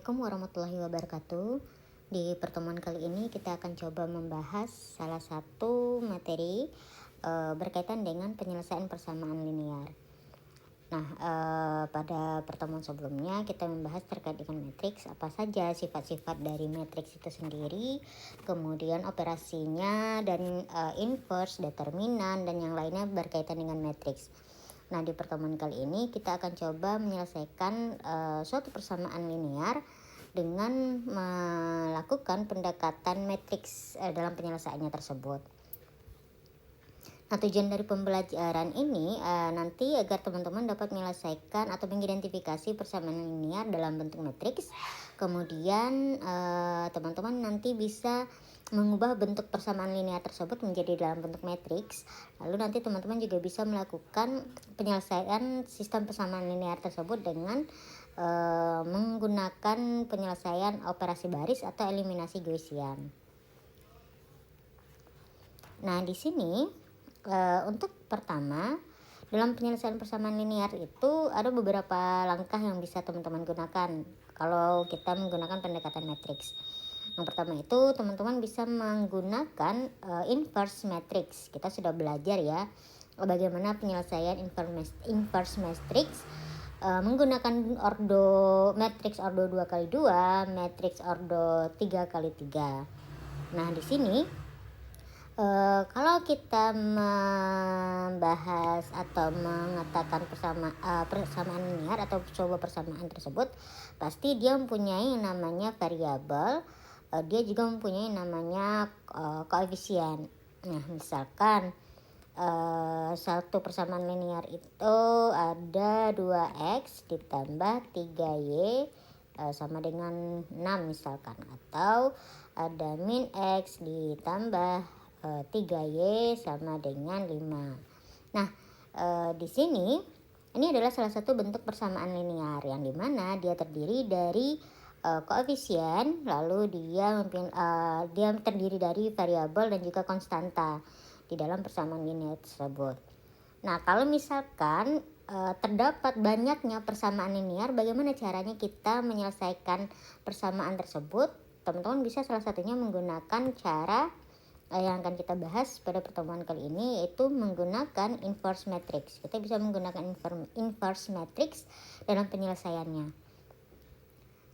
Assalamualaikum warahmatullahi wabarakatuh. Di pertemuan kali ini kita akan coba membahas salah satu materi berkaitan dengan penyelesaian persamaan linear. Nah, pada pertemuan sebelumnya kita membahas terkait dengan matriks, apa saja sifat-sifat dari matriks itu sendiri, kemudian operasinya dan inverse, determinan dan yang lainnya berkaitan dengan matriks. Nah, di pertemuan kali ini kita akan coba menyelesaikan suatu persamaan linear dengan melakukan pendekatan matriks dalam penyelesaiannya tersebut. Nah, tujuan dari pembelajaran ini nanti agar teman-teman dapat menyelesaikan atau mengidentifikasi persamaan linear dalam bentuk matriks. Kemudian teman-teman nanti bisa mengubah bentuk persamaan linear tersebut menjadi dalam bentuk matriks. Lalu nanti teman-teman juga bisa melakukan penyelesaian sistem persamaan linear tersebut dengan menggunakan penyelesaian operasi baris atau eliminasi Gaussian. Nah, di sini untuk pertama, dalam penyelesaian persamaan linear itu ada beberapa langkah yang bisa teman-teman gunakan kalau kita menggunakan pendekatan matriks. Yang pertama itu teman-teman bisa menggunakan inverse matrix. Kita sudah belajar ya bagaimana penyelesaian inverse matrix menggunakan matrix ordo 2x2, matrix ordo 3x3. Nah, di sini kalau kita membahas atau mengatakan persamaan linear atau coba persamaan tersebut, pasti dia mempunyai namanya variabel. Dia juga mempunyai namanya koefisien. Nah, misalkan satu persamaan linear itu ada 2x ditambah 3y sama dengan 6 misalkan, atau ada min x ditambah 3y sama dengan 5. Nah, di sini ini adalah salah satu bentuk persamaan linear yang dimana dia terdiri dari koefisien, lalu dia terdiri dari variabel dan juga konstanta di dalam persamaan linear tersebut. Nah, kalau misalkan terdapat banyaknya persamaan linear, bagaimana caranya kita menyelesaikan persamaan tersebut? Teman-teman bisa salah satunya menggunakan cara yang akan kita bahas pada pertemuan kali ini, yaitu menggunakan inverse matrix. Kita bisa menggunakan inverse matrix dalam penyelesaiannya.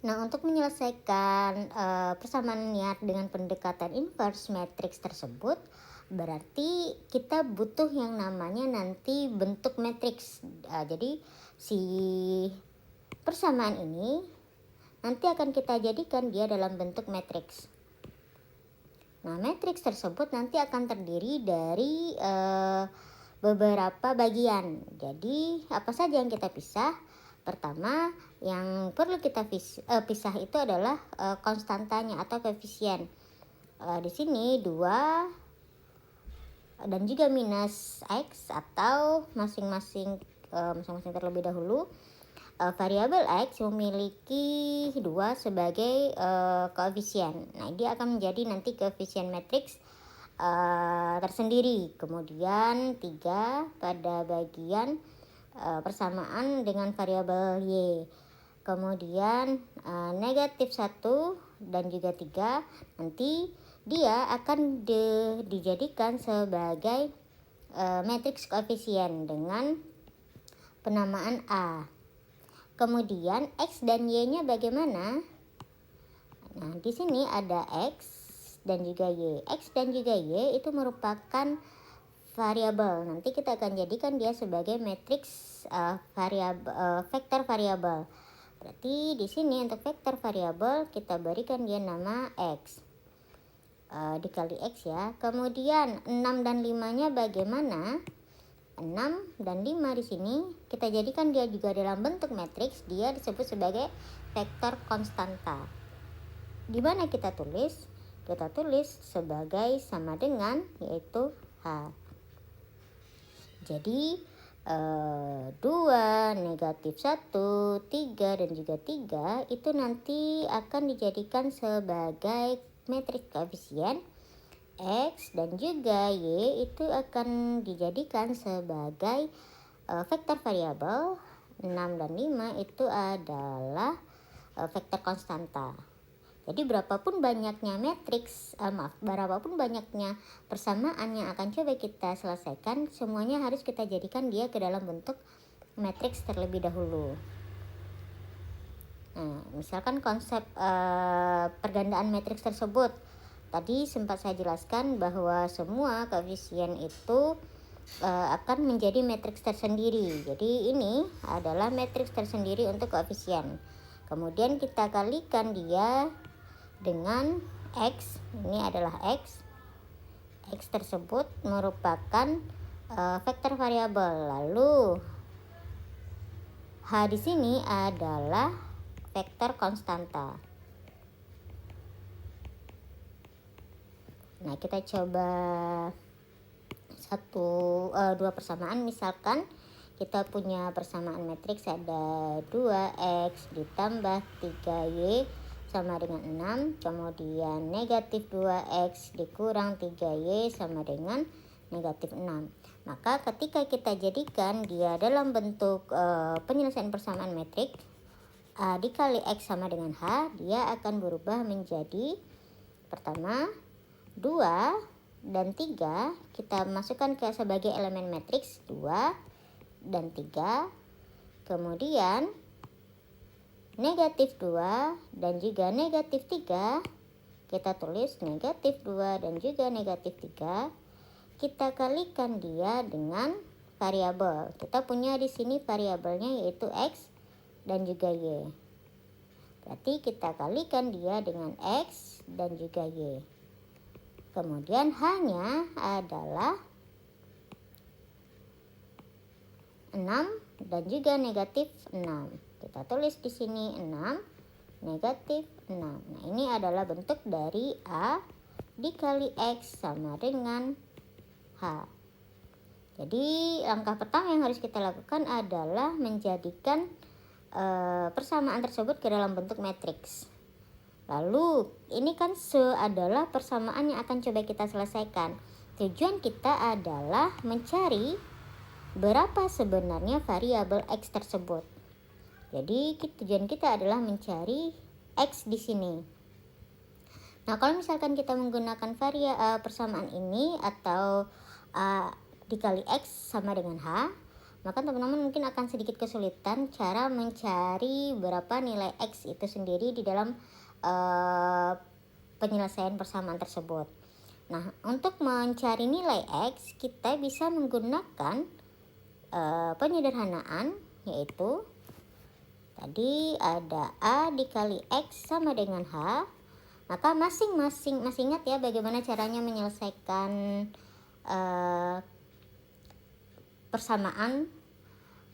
Nah, untuk menyelesaikan persamaan linear dengan pendekatan inverse matrix tersebut, berarti kita butuh yang namanya nanti bentuk matrix. Jadi si persamaan ini nanti akan kita jadikan dia dalam bentuk matrix. Nah, matriks tersebut nanti akan terdiri dari beberapa bagian. Jadi, apa saja yang kita pisah? Pertama, yang perlu kita pisah itu adalah konstantanya atau koefisien. Di sini 2 dan juga minus x, atau masing-masing terlebih dahulu. Variabel x memiliki 2 sebagai koefisien. Nah, dia akan menjadi nanti koefisien matriks tersendiri. Kemudian 3 pada bagian persamaan dengan variabel y. Kemudian negatif 1 dan juga 3 nanti dia akan dijadikan sebagai matriks koefisien dengan penamaan A. Kemudian x dan y-nya bagaimana? Nah, di sini ada x dan juga y. X dan juga y itu merupakan variabel. Nanti kita akan jadikan dia sebagai matriks vektor variabel. Berarti di sini untuk vektor variabel kita berikan dia nama x. Dikali x ya. Kemudian 6 dan 5-nya bagaimana? 6 dan 5 di sini kita jadikan dia juga dalam bentuk matriks. Dia disebut sebagai vektor konstanta. Di mana kita tulis? Kita tulis sebagai sama dengan, yaitu H. Jadi 2, negatif 1, 3 dan juga 3 itu nanti akan dijadikan sebagai matriks koefisien. X dan juga Y itu akan dijadikan sebagai vektor variabel. 6 dan 5 itu adalah vektor konstanta. Jadi berapapun banyaknya berapapun banyaknya persamaan yang akan coba kita selesaikan, semuanya harus kita jadikan dia ke dalam bentuk matriks terlebih dahulu. Nah, misalkan konsep pergandaan matriks tersebut, tadi sempat saya jelaskan bahwa semua koefisien itu akan menjadi matriks tersendiri. Jadi ini adalah matriks tersendiri untuk koefisien. Kemudian kita kalikan dia dengan X. Ini adalah X. X tersebut merupakan vektor variabel. Lalu H di sini adalah vektor konstanta. Nah, kita coba dua persamaan. Misalkan kita punya persamaan matriks ada 2x ditambah 3y sama dengan 6, kemudian negatif 2x dikurang 3y sama dengan negatif 6. Maka ketika kita jadikan dia dalam bentuk penyelesaian persamaan matriks A dikali X sama dengan H, dia akan berubah menjadi pertama 2 dan 3 kita masukkan sebagai elemen matriks 2 dan 3, kemudian negatif 2 dan juga negatif 3 kita tulis negatif 2 dan juga negatif 3, kita kalikan dia dengan variabel. Kita punya di sini variabelnya yaitu X dan juga Y. Berarti kita kalikan dia dengan X dan juga Y. Kemudian H-nya adalah 6 dan juga negatif 6. Kita tulis di sini 6 negatif 6. Nah, ini adalah bentuk dari A dikali X sama dengan H. Jadi langkah pertama yang harus kita lakukan adalah menjadikan persamaan tersebut ke dalam bentuk matriks. Lalu ini kan adalah persamaan yang akan coba kita selesaikan. Tujuan kita adalah mencari berapa sebenarnya variabel X tersebut. Jadi tujuan kita adalah mencari X di sini. Nah, kalau misalkan kita menggunakan persamaan ini atau A dikali X sama dengan H, maka teman-teman mungkin akan sedikit kesulitan cara mencari berapa nilai X itu sendiri di dalam penyelesaian persamaan tersebut. Nah, untuk mencari nilai X, kita bisa menggunakan penyederhanaan, yaitu tadi ada A dikali X sama dengan H. Maka masih ingat ya bagaimana caranya menyelesaikan persamaan.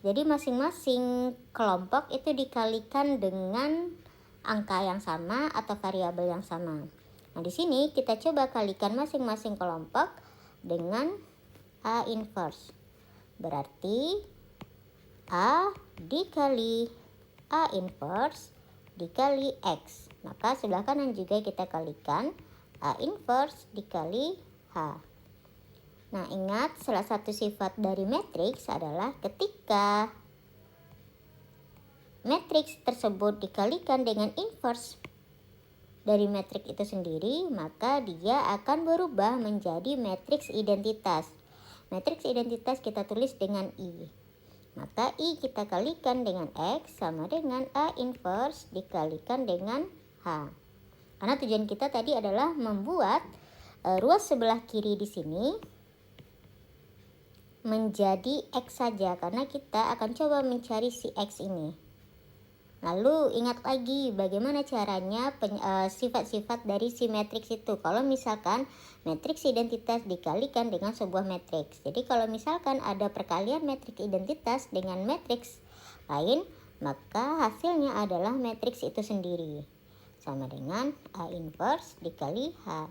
Jadi masing-masing kelompok itu dikalikan dengan angka yang sama atau variabel yang sama. Nah, di sini kita coba kalikan masing-masing kelompok dengan A inverse. Berarti A dikali A inverse dikali X. Maka sebelah kanan juga kita kalikan A inverse dikali H. Nah, ingat salah satu sifat dari matriks adalah ketika matriks tersebut dikalikan dengan inverse dari matriks itu sendiri, maka dia akan berubah menjadi matriks identitas. Matriks identitas kita tulis dengan I. Maka I kita kalikan dengan X sama dengan A inverse dikalikan dengan H. Karena tujuan kita tadi adalah membuat ruas sebelah kiri di sini menjadi X saja, karena kita akan coba mencari si X ini. Lalu ingat lagi bagaimana caranya sifat-sifat dari si matriks itu. Kalau misalkan matriks identitas dikalikan dengan sebuah matriks. Jadi kalau misalkan ada perkalian matriks identitas dengan matriks lain, maka hasilnya adalah matriks itu sendiri. Sama dengan A inverse dikali H.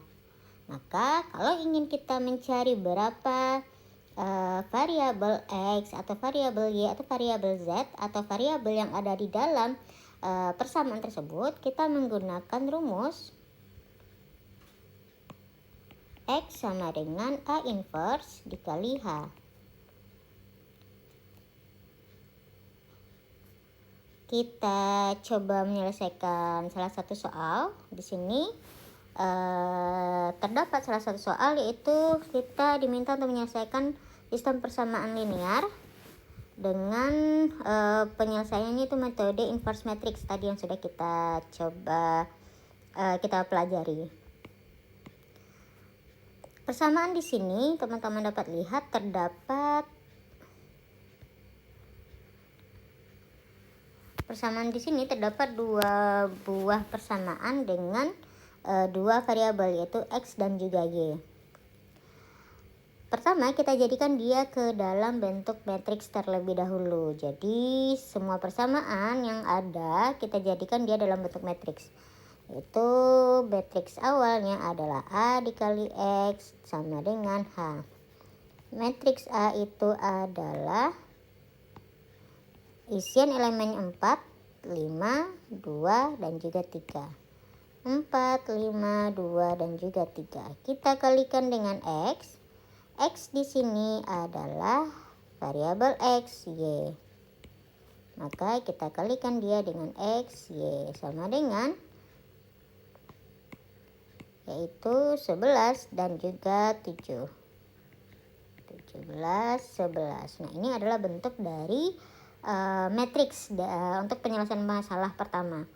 Maka kalau ingin kita mencari berapa variabel X atau variabel Y atau variabel Z atau variabel yang ada di dalam persamaan tersebut, kita menggunakan rumus X sama dengan A inverse dikali H. kita coba menyelesaikan salah satu soal. Di sini terdapat salah satu soal, yaitu kita diminta untuk menyelesaikan sistem persamaan linear dengan penyelesaiannya itu metode inverse matrix tadi yang sudah kita coba kita pelajari. Persamaan di sini teman-teman dapat lihat terdapat dua buah persamaan dengan dua variabel, yaitu x dan juga y. Pertama, kita jadikan dia ke dalam bentuk matriks terlebih dahulu. Jadi semua persamaan yang ada kita jadikan dia dalam bentuk matriks. Itu matriks awalnya adalah A dikali X sama dengan H. Matriks A itu adalah isian elemennya 4, 5, 2, dan juga 3. 4, 5, 2, dan juga 3. Kita kalikan dengan X. X di sini adalah variabel X, Y. Maka kita kalikan dia dengan X, Y sama dengan yaitu 11 dan juga 7. 17, 11. Nah, ini adalah bentuk dari matriks untuk penyelesaian masalah pertama.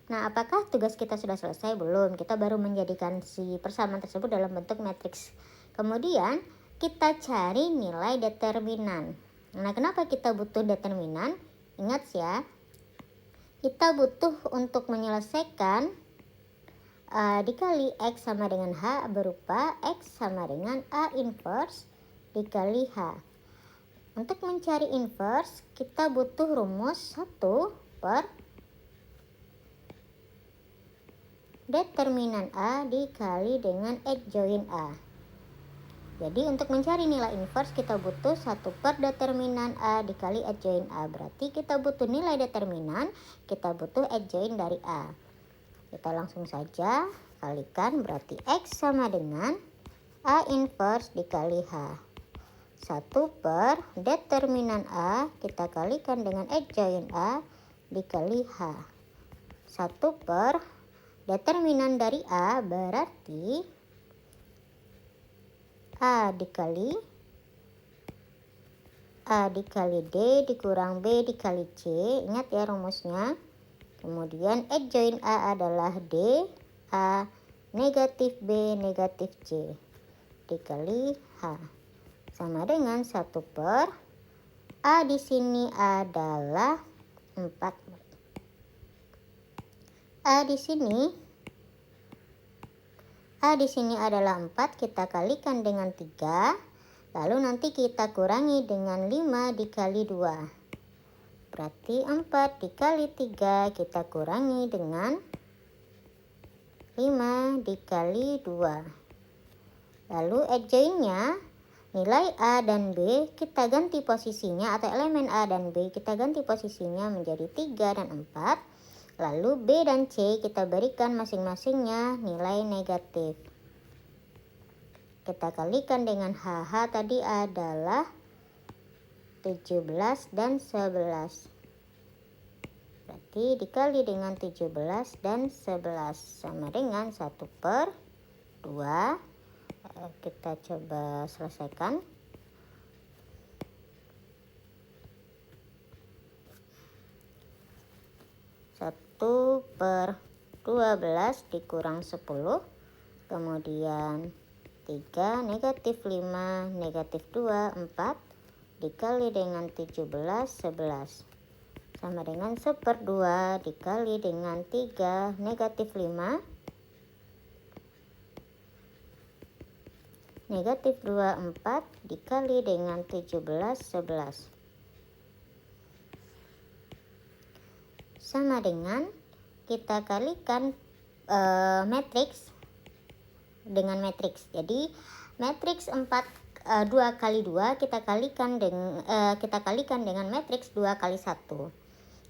Nah, apakah tugas kita sudah selesai? Belum. Kita baru menjadikan si persamaan tersebut dalam bentuk matriks. Kemudian kita cari nilai determinan. Nah, kenapa kita butuh determinan? Ingat ya, kita butuh untuk menyelesaikan A dikali X sama dengan H berupa X sama dengan A inverse dikali H. Untuk mencari inverse, kita butuh rumus 1 per determinan A dikali dengan adjoint A. Jadi untuk mencari nilai inverse kita butuh 1 per determinan A dikali adjoint A. Berarti kita butuh nilai determinan, kita butuh adjoint dari A. Kita langsung saja kalikan, berarti X sama dengan A inverse dikali H. 1 per determinan A kita kalikan dengan adjoint A dikali H. 1 per determinan dari A berarti A dikali D dikurang B dikali C. Ingat ya rumusnya. Kemudian adjoint A adalah D, A negatif B negatif C dikali H. Sama dengan 1 per A di sini adalah 4. A di sini adalah 4, kita kalikan dengan 3. Lalu nanti kita kurangi dengan 5 dikali 2. Berarti 4 dikali 3 kita kurangi dengan 5 dikali 2. Lalu adjointnya, nilai A dan B kita ganti posisinya, atau elemen A dan B kita ganti posisinya menjadi 3 dan 4. Lalu B dan C kita berikan masing-masingnya nilai negatif. Kita kalikan dengan HH tadi adalah 17 dan 11. Berarti dikali dengan 17 dan 11 sama dengan 1 per 2. Kita coba selesaikan. 1 per 12 dikurang 10. Kemudian 3 negatif 5 negatif 2 4 dikali dengan 17 11 sama dengan 1/2 dikali dengan 3 negatif 5 negatif 2 4 dikali dengan 17 11 sama dengan kita kalikan matriks dengan matriks. Jadi matriks 2 kali 2 kita kalikan dengan matriks 2 kali 1.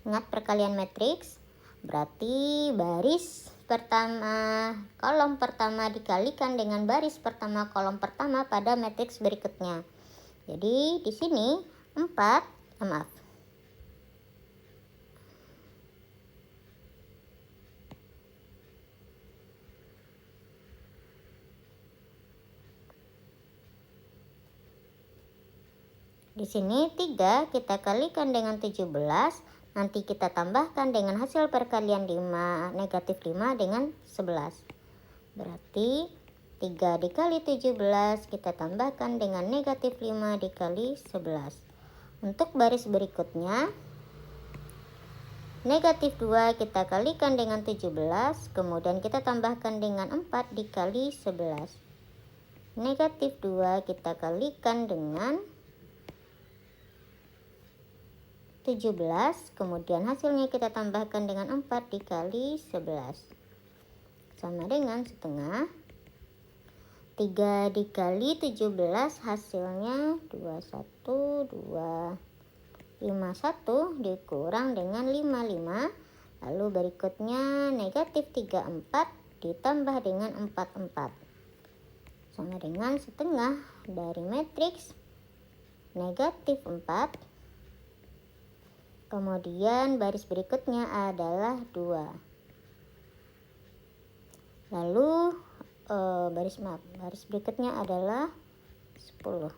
Ingat perkalian matriks, berarti baris pertama kolom pertama dikalikan dengan baris pertama kolom pertama pada matriks berikutnya. Jadi di sini Di sini 3 kita kalikan dengan 17, nanti kita tambahkan dengan hasil perkalian 5, negatif 5 dengan 11. Berarti 3 dikali 17 kita tambahkan dengan negatif 5 dikali 11. Untuk baris berikutnya, negatif 2 kita kalikan dengan 17, kemudian kita tambahkan dengan 4 dikali 11. Negatif 2 kita kalikan dengan 17, kemudian hasilnya kita tambahkan dengan 4 dikali 11. Sama dengan setengah. 3 dikali 17 hasilnya 21, 51 dikurang dengan 55. Lalu berikutnya negatif 34 ditambah dengan 44. Sama dengan setengah dari matriks negatif 4. Kemudian baris berikutnya adalah 2. Lalu baris berikutnya adalah 10.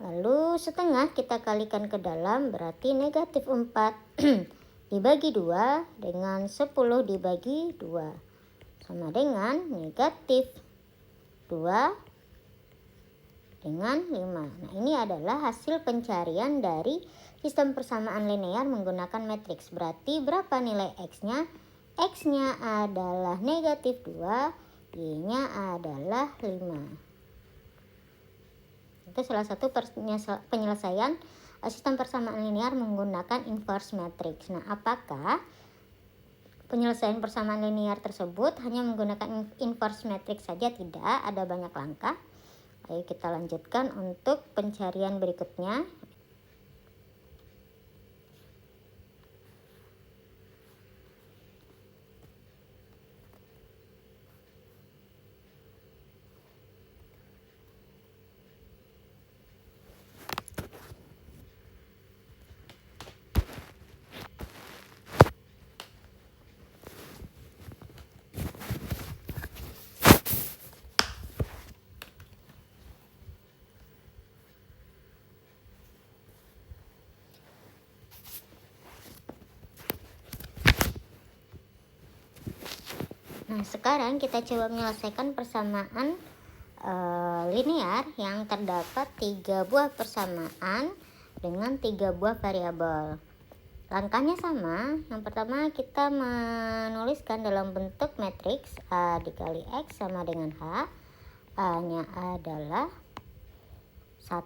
Lalu setengah kita kalikan ke dalam, berarti negatif 4 dibagi 2 dengan 10 dibagi 2. Sama dengan negatif 2 dengan 5. Nah, ini adalah hasil pencarian dari sistem persamaan linear menggunakan matriks. Berarti berapa nilai X-nya? X-nya adalah negatif 2, Y-nya adalah 5. Itu salah satu penyelesaian sistem persamaan linear menggunakan inverse matrix. Nah, apakah penyelesaian persamaan linear tersebut hanya menggunakan inverse matrix saja? Tidak, ada banyak langkah. Ayo kita lanjutkan untuk pencarian berikutnya. Nah, sekarang kita coba menyelesaikan persamaan linear yang terdapat 3 buah persamaan dengan 3 buah variabel. Langkahnya sama. Yang pertama kita menuliskan dalam bentuk matriks A dikali X sama dengan H. A-nya adalah 1,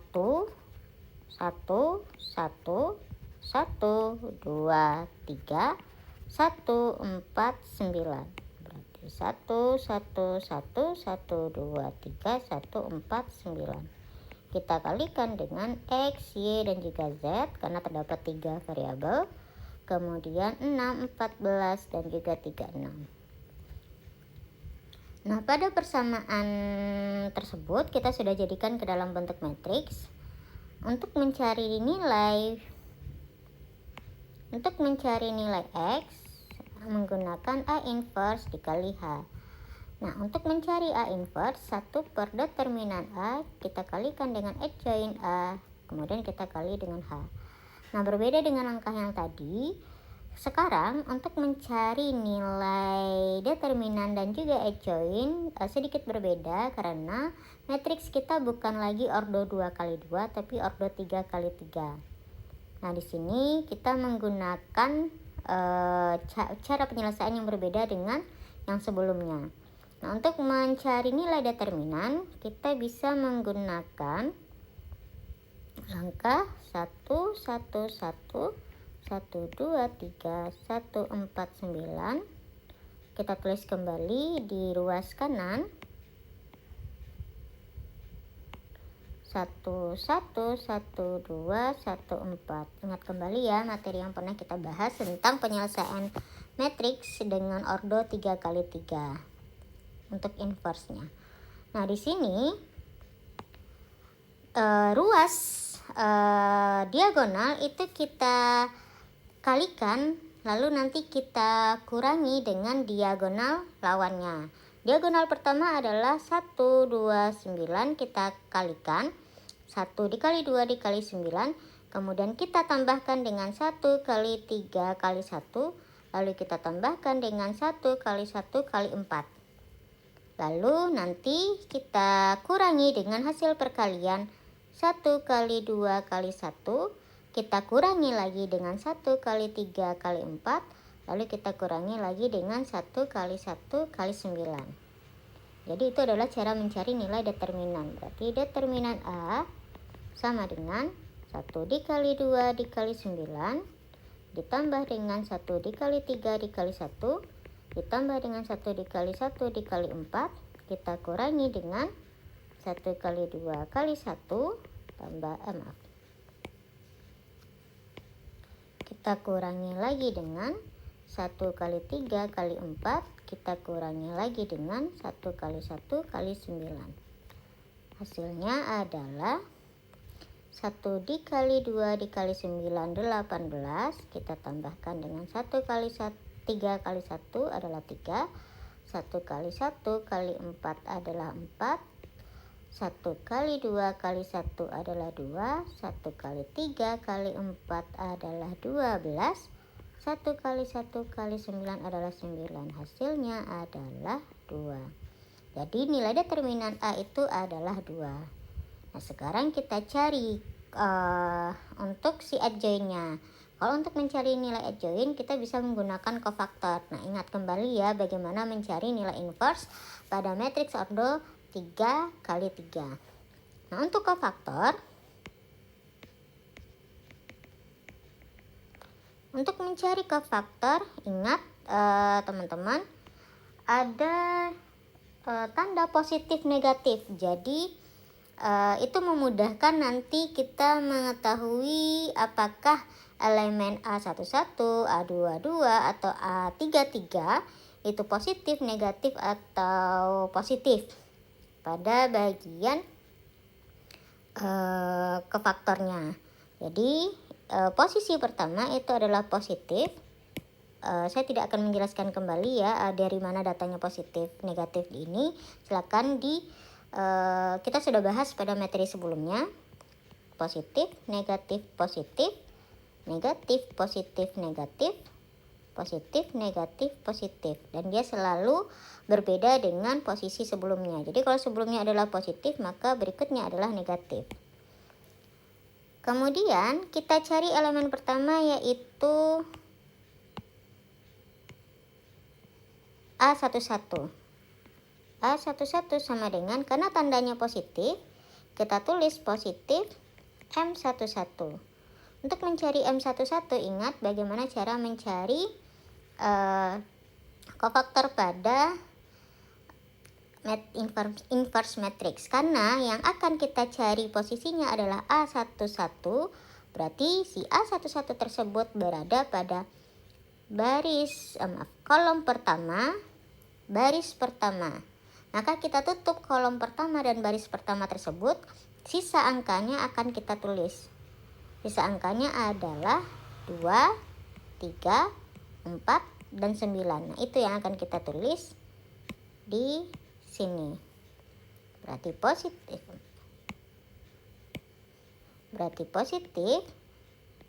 1, 1, 1, 2, 3, 1, 4, 9. 1, 1, 1, 1, 2, 3, 1, 4, 9. Kita kalikan dengan X, Y, dan juga Z karena terdapat 3 variabel. Kemudian 6, 14, dan juga 36. Nah, pada persamaan tersebut kita sudah jadikan ke dalam bentuk matriks. Untuk mencari nilai X menggunakan A inverse dikali H. Nah, untuk mencari A inverse, 1 per determinan A kita kalikan dengan adjoint A, kemudian kita kali dengan H. Nah, berbeda dengan langkah yang tadi, sekarang untuk mencari nilai determinan dan juga adjoint sedikit berbeda karena matriks kita bukan lagi ordo 2 kali 2 tapi ordo 3 kali 3. Nah, di sini kita menggunakan cara penyelesaian yang berbeda dengan yang sebelumnya. Nah, untuk mencari nilai determinan kita bisa menggunakan langkah 1, 1, 1, 1, 2, 3, 1, 4, 9. Kita tulis kembali di ruas kanan. 1, 1, 1, 2, 1, 4. Ingat kembali ya materi yang pernah kita bahas tentang penyelesaian matriks dengan ordo 3 kali 3 untuk inverse-nya. Nah, di sini ruas diagonal itu kita kalikan, lalu nanti kita kurangi dengan diagonal lawannya. Diagonal pertama adalah 1, 2, 9, kita kalikan. 1 dikali 2 dikali 9, kemudian kita tambahkan dengan 1 kali 3 kali 1, lalu kita tambahkan dengan 1 kali 1 kali 4. Lalu nanti kita kurangi dengan hasil perkalian 1 kali 2 kali 1, kita kurangi lagi dengan 1 kali 3 kali 4, lalu kita kurangi lagi dengan 1 kali 1 kali 9. Jadi itu adalah cara mencari nilai determinan. Berarti determinan A sama dengan 1 dikali 2 dikali 9 ditambah dengan 1 dikali 3 dikali 1 ditambah dengan 1 dikali 1 dikali 4, kita kurangi dengan 1 kali 2 kali 1 tambah kita kurangi lagi dengan 1 kali 3 kali 4, kita kurangi lagi dengan 1 kali 1 kali 9. Hasilnya adalah 1 dikali 2 dikali 9 18, kita tambahkan dengan 1 kali 3 kali 1 adalah 3, 1 kali 1 kali 4 adalah 4, 1 kali 2 kali 1 adalah 2, 1 kali 3 kali 4 adalah 12, 1 kali 1 kali 9 adalah 9. Hasilnya adalah 2. Jadi nilai determinan A itu adalah 2. Nah, sekarang kita cari untuk si adjointnya. Kalau untuk mencari nilai adjoint, kita bisa menggunakan cofactor. Nah, ingat kembali ya bagaimana mencari nilai inverse pada matriks ordo 3 kali 3. Nah, untuk cofactor, untuk mencari cofactor, ingat teman-teman, ada tanda positif negatif. Jadi itu memudahkan nanti kita mengetahui apakah elemen A11, A22 atau A33 itu positif, negatif atau positif pada bagian cofaktornya. Jadi posisi pertama itu adalah positif. Saya tidak akan menjelaskan kembali ya dari mana datanya positif negatif ini. Silakan kita sudah bahas pada materi sebelumnya. Positif, negatif, positif, negatif, positif, negatif, positif, negatif, positif, dan dia selalu berbeda dengan posisi sebelumnya. Jadi kalau sebelumnya adalah positif, maka berikutnya adalah negatif. Kemudian kita cari elemen pertama, yaitu A11. A11 sama dengan, karena tandanya positif, kita tulis positif M11. Untuk mencari M11, ingat bagaimana cara mencari cofactor pada inverse matrix. Karena yang akan kita cari posisinya adalah A11, berarti si A11 tersebut berada pada kolom pertama, baris pertama. Maka kita tutup kolom pertama dan baris pertama tersebut, sisa angkanya akan kita tulis. Sisa angkanya adalah 2, 3, 4, dan 9. Nah, itu yang akan kita tulis di sini. Berarti positif. Berarti positif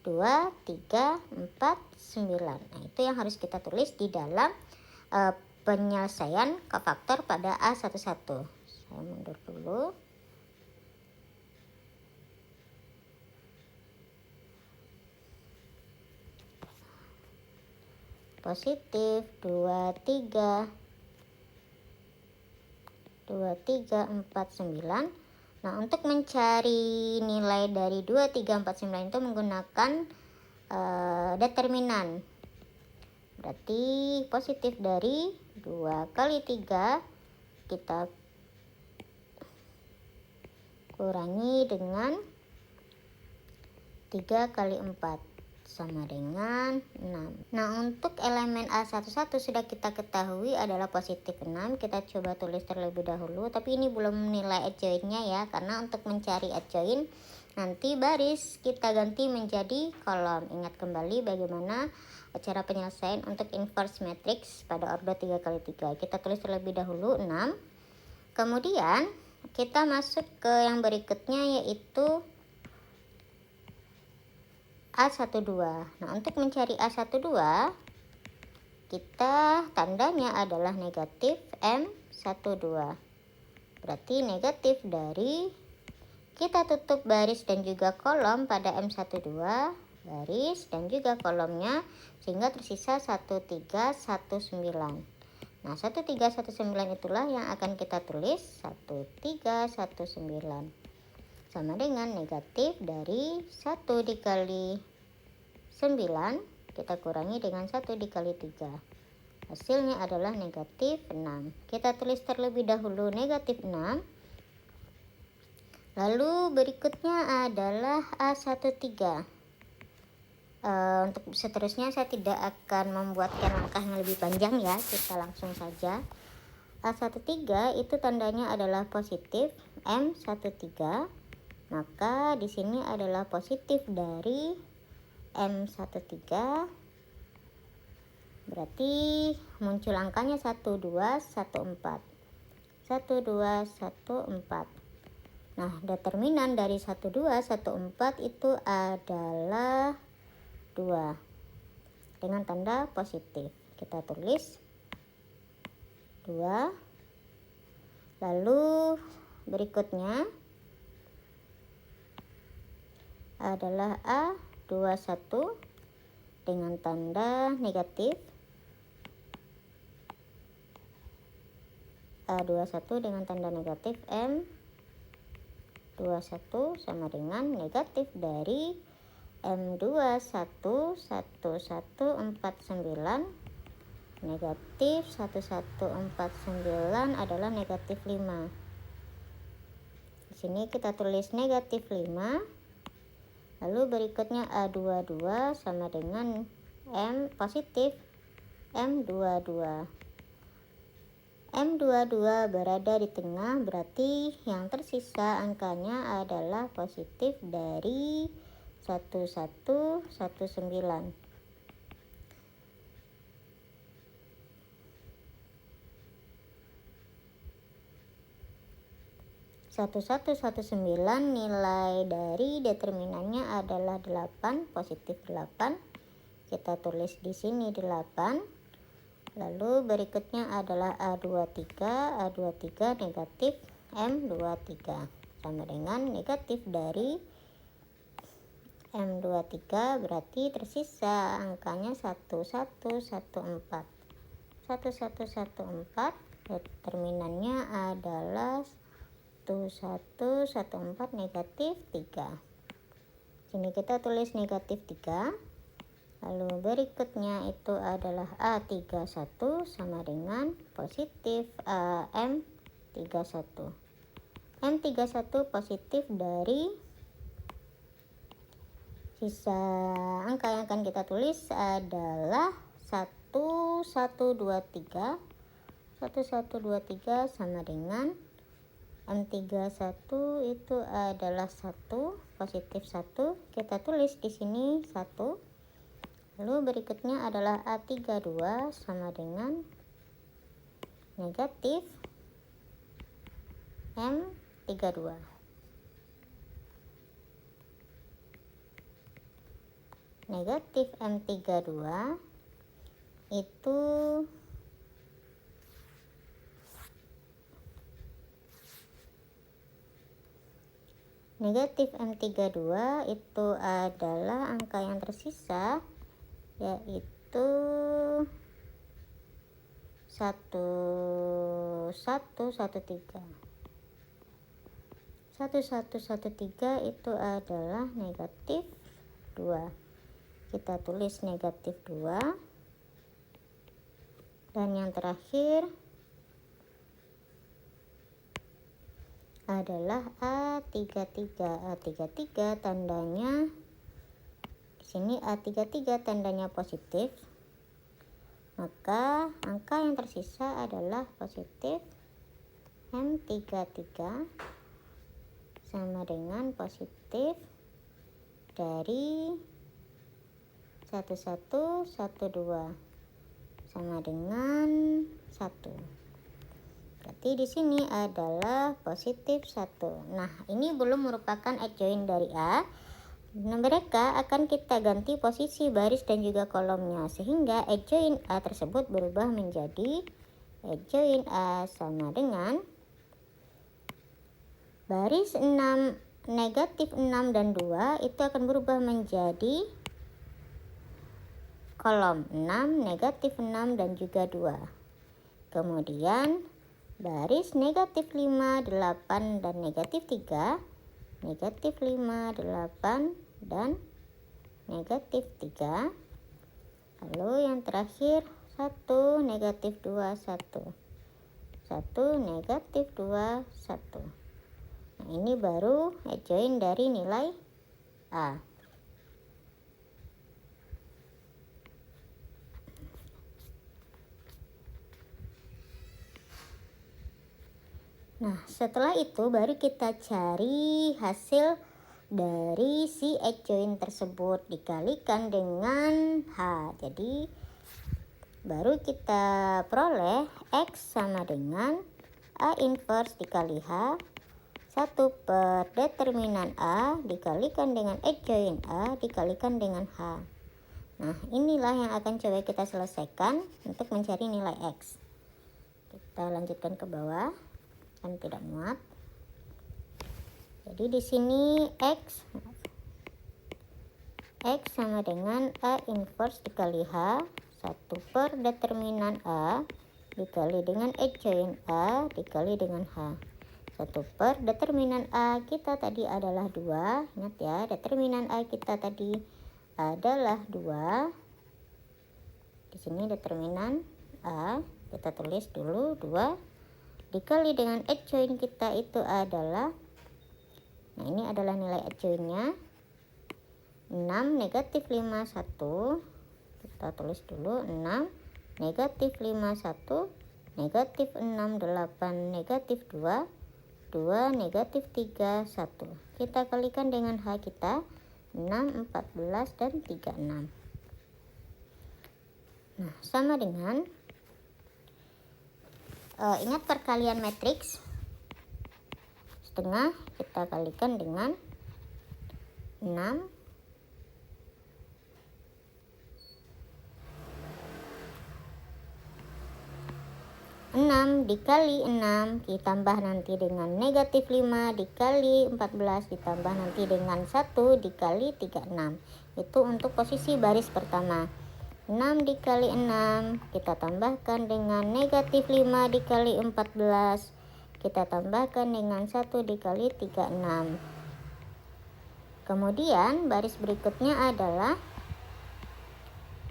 2, 3, 4, 9. Nah, itu yang harus kita tulis di dalam penyelesaian cofactor pada A11. Saya mundur dulu. Positif 2, 3, 4, 9. Nah, untuk mencari nilai dari 2, 3, 4, 9 itu menggunakan determinan. Berarti positif dari 2 kali 3 kita kurangi dengan 3 kali 4 sama dengan 6. Nah, untuk elemen A11 sudah kita ketahui adalah positif 6. Kita coba tulis terlebih dahulu, tapi ini belum nilai adjointnya ya, karena untuk mencari adjoint nanti baris kita ganti menjadi kolom. Ingat kembali bagaimana cara penyelesaian untuk inverse matrix pada ordo 3 kali 3. Kita tulis terlebih dahulu 6. Kemudian kita masuk ke yang berikutnya, yaitu A12. Nah, untuk mencari A12, kita tandanya adalah negatif M12. Berarti negatif dari, kita tutup baris dan juga kolom pada M12, baris dan juga kolomnya, sehingga tersisa 1319. Nah, 1319 itulah yang akan kita tulis 1319 sama dengan negatif dari 1 dikali 9, kita kurangi dengan 1 dikali 3. Hasilnya adalah negatif 6. Kita tulis terlebih dahulu negatif 6. Lalu berikutnya adalah A13. Untuk seterusnya saya tidak akan membuatkan langkah yang lebih panjang ya, kita langsung saja. A13 itu tandanya adalah positif M13, maka di sini adalah positif dari M13, berarti muncul angkanya 1214. 1214. Nah, determinan dari 1214 itu adalah 2 dengan tanda positif. Kita tulis 2. Lalu berikutnya adalah A21 dengan tanda negatif. A21 dengan tanda negatif M21 sama dengan negatif dari M21 1149. Negatif 1149 adalah negatif 5. Di sini kita tulis negatif 5. Lalu berikutnya A22 sama dengan M positif M22. M22 berada di tengah, berarti yang tersisa angkanya adalah positif dari 1119. 1119 nilai dari determinannya adalah 8, positif 8. Kita tulis di sini 8. Lalu berikutnya adalah A23. A23 negatif M23 sama dengan negatif dari M23, berarti tersisa angkanya 1114. 1114 determinannya adalah 1114 negatif 3. Sini kita tulis negatif 3. Lalu berikutnya itu adalah A31 sama dengan positif M31. M31 positif dari, sisa angka yang akan kita tulis adalah 1123. 1123 sama dengan M31 itu adalah 1, positif 1. Kita tulis di sini 1. Lalu berikutnya adalah A32 sama dengan negatif M32. Negatif M32 itu adalah angka yang tersisa, yaitu 1113. 1113 itu adalah negatif 2. Kita tulis negatif 2. Dan yang terakhir adalah A33. A33 tandanya di sini, A33 tandanya positif. Maka angka yang tersisa adalah positif M33 sama dengan positif dari 1112 sama dengan 1. Berarti di sini adalah positif 1. Nah, ini belum merupakan adjoint dari A. Nah, mereka akan kita ganti posisi baris dan juga kolomnya, sehingga adjoint A tersebut berubah menjadi adjoint A sama dengan baris 6, negatif 6 dan 2 itu akan berubah menjadi kolom 6, negatif 6 dan juga 2. Kemudian baris negatif 5, 8 dan negatif 3, negatif 5, 8 dan negatif 3. Lalu yang terakhir 1, negatif 2, 1. 1, negatif 2, 1. Nah, ini baru adjoint dari nilai A. Nah, setelah itu baru kita cari hasil dari si adjoint tersebut dikalikan dengan H. Jadi baru kita peroleh X sama dengan A inverse dikali H, 1 per determinan A dikalikan dengan adjoint A dikalikan dengan H. Nah, inilah yang akan coba kita selesaikan untuk mencari nilai X. Kita lanjutkan ke bawah, kan tidak muat. Jadi di sini X sama dengan A inverse dikali H, 1 per determinan A dikali dengan adjoint A dikali dengan H. 1 per determinan A kita tadi adalah 2. Ingat ya, determinan A kita tadi adalah 2. Di sini determinan A kita tulis dulu 2 dikali dengan adjoint kita itu adalah, nah ini adalah nilai adjointnya 6, negatif 5, 1. Kita tulis dulu 6, negatif 5, 1, negatif 6, 8, negatif 2, 2, negatif 3, 1. Kita kalikan dengan H kita 6, 14, dan 36. Nah, sama dengan ingat perkalian matriks, setengah kita kalikan dengan 6, 6 dikali 6 ditambah nanti dengan negatif 5 dikali 14 ditambah nanti dengan 1 dikali 36. Itu untuk posisi baris pertama. 6 dikali 6 kita tambahkan dengan negatif 5 dikali 14, kita tambahkan dengan 1 dikali 36. Kemudian baris berikutnya adalah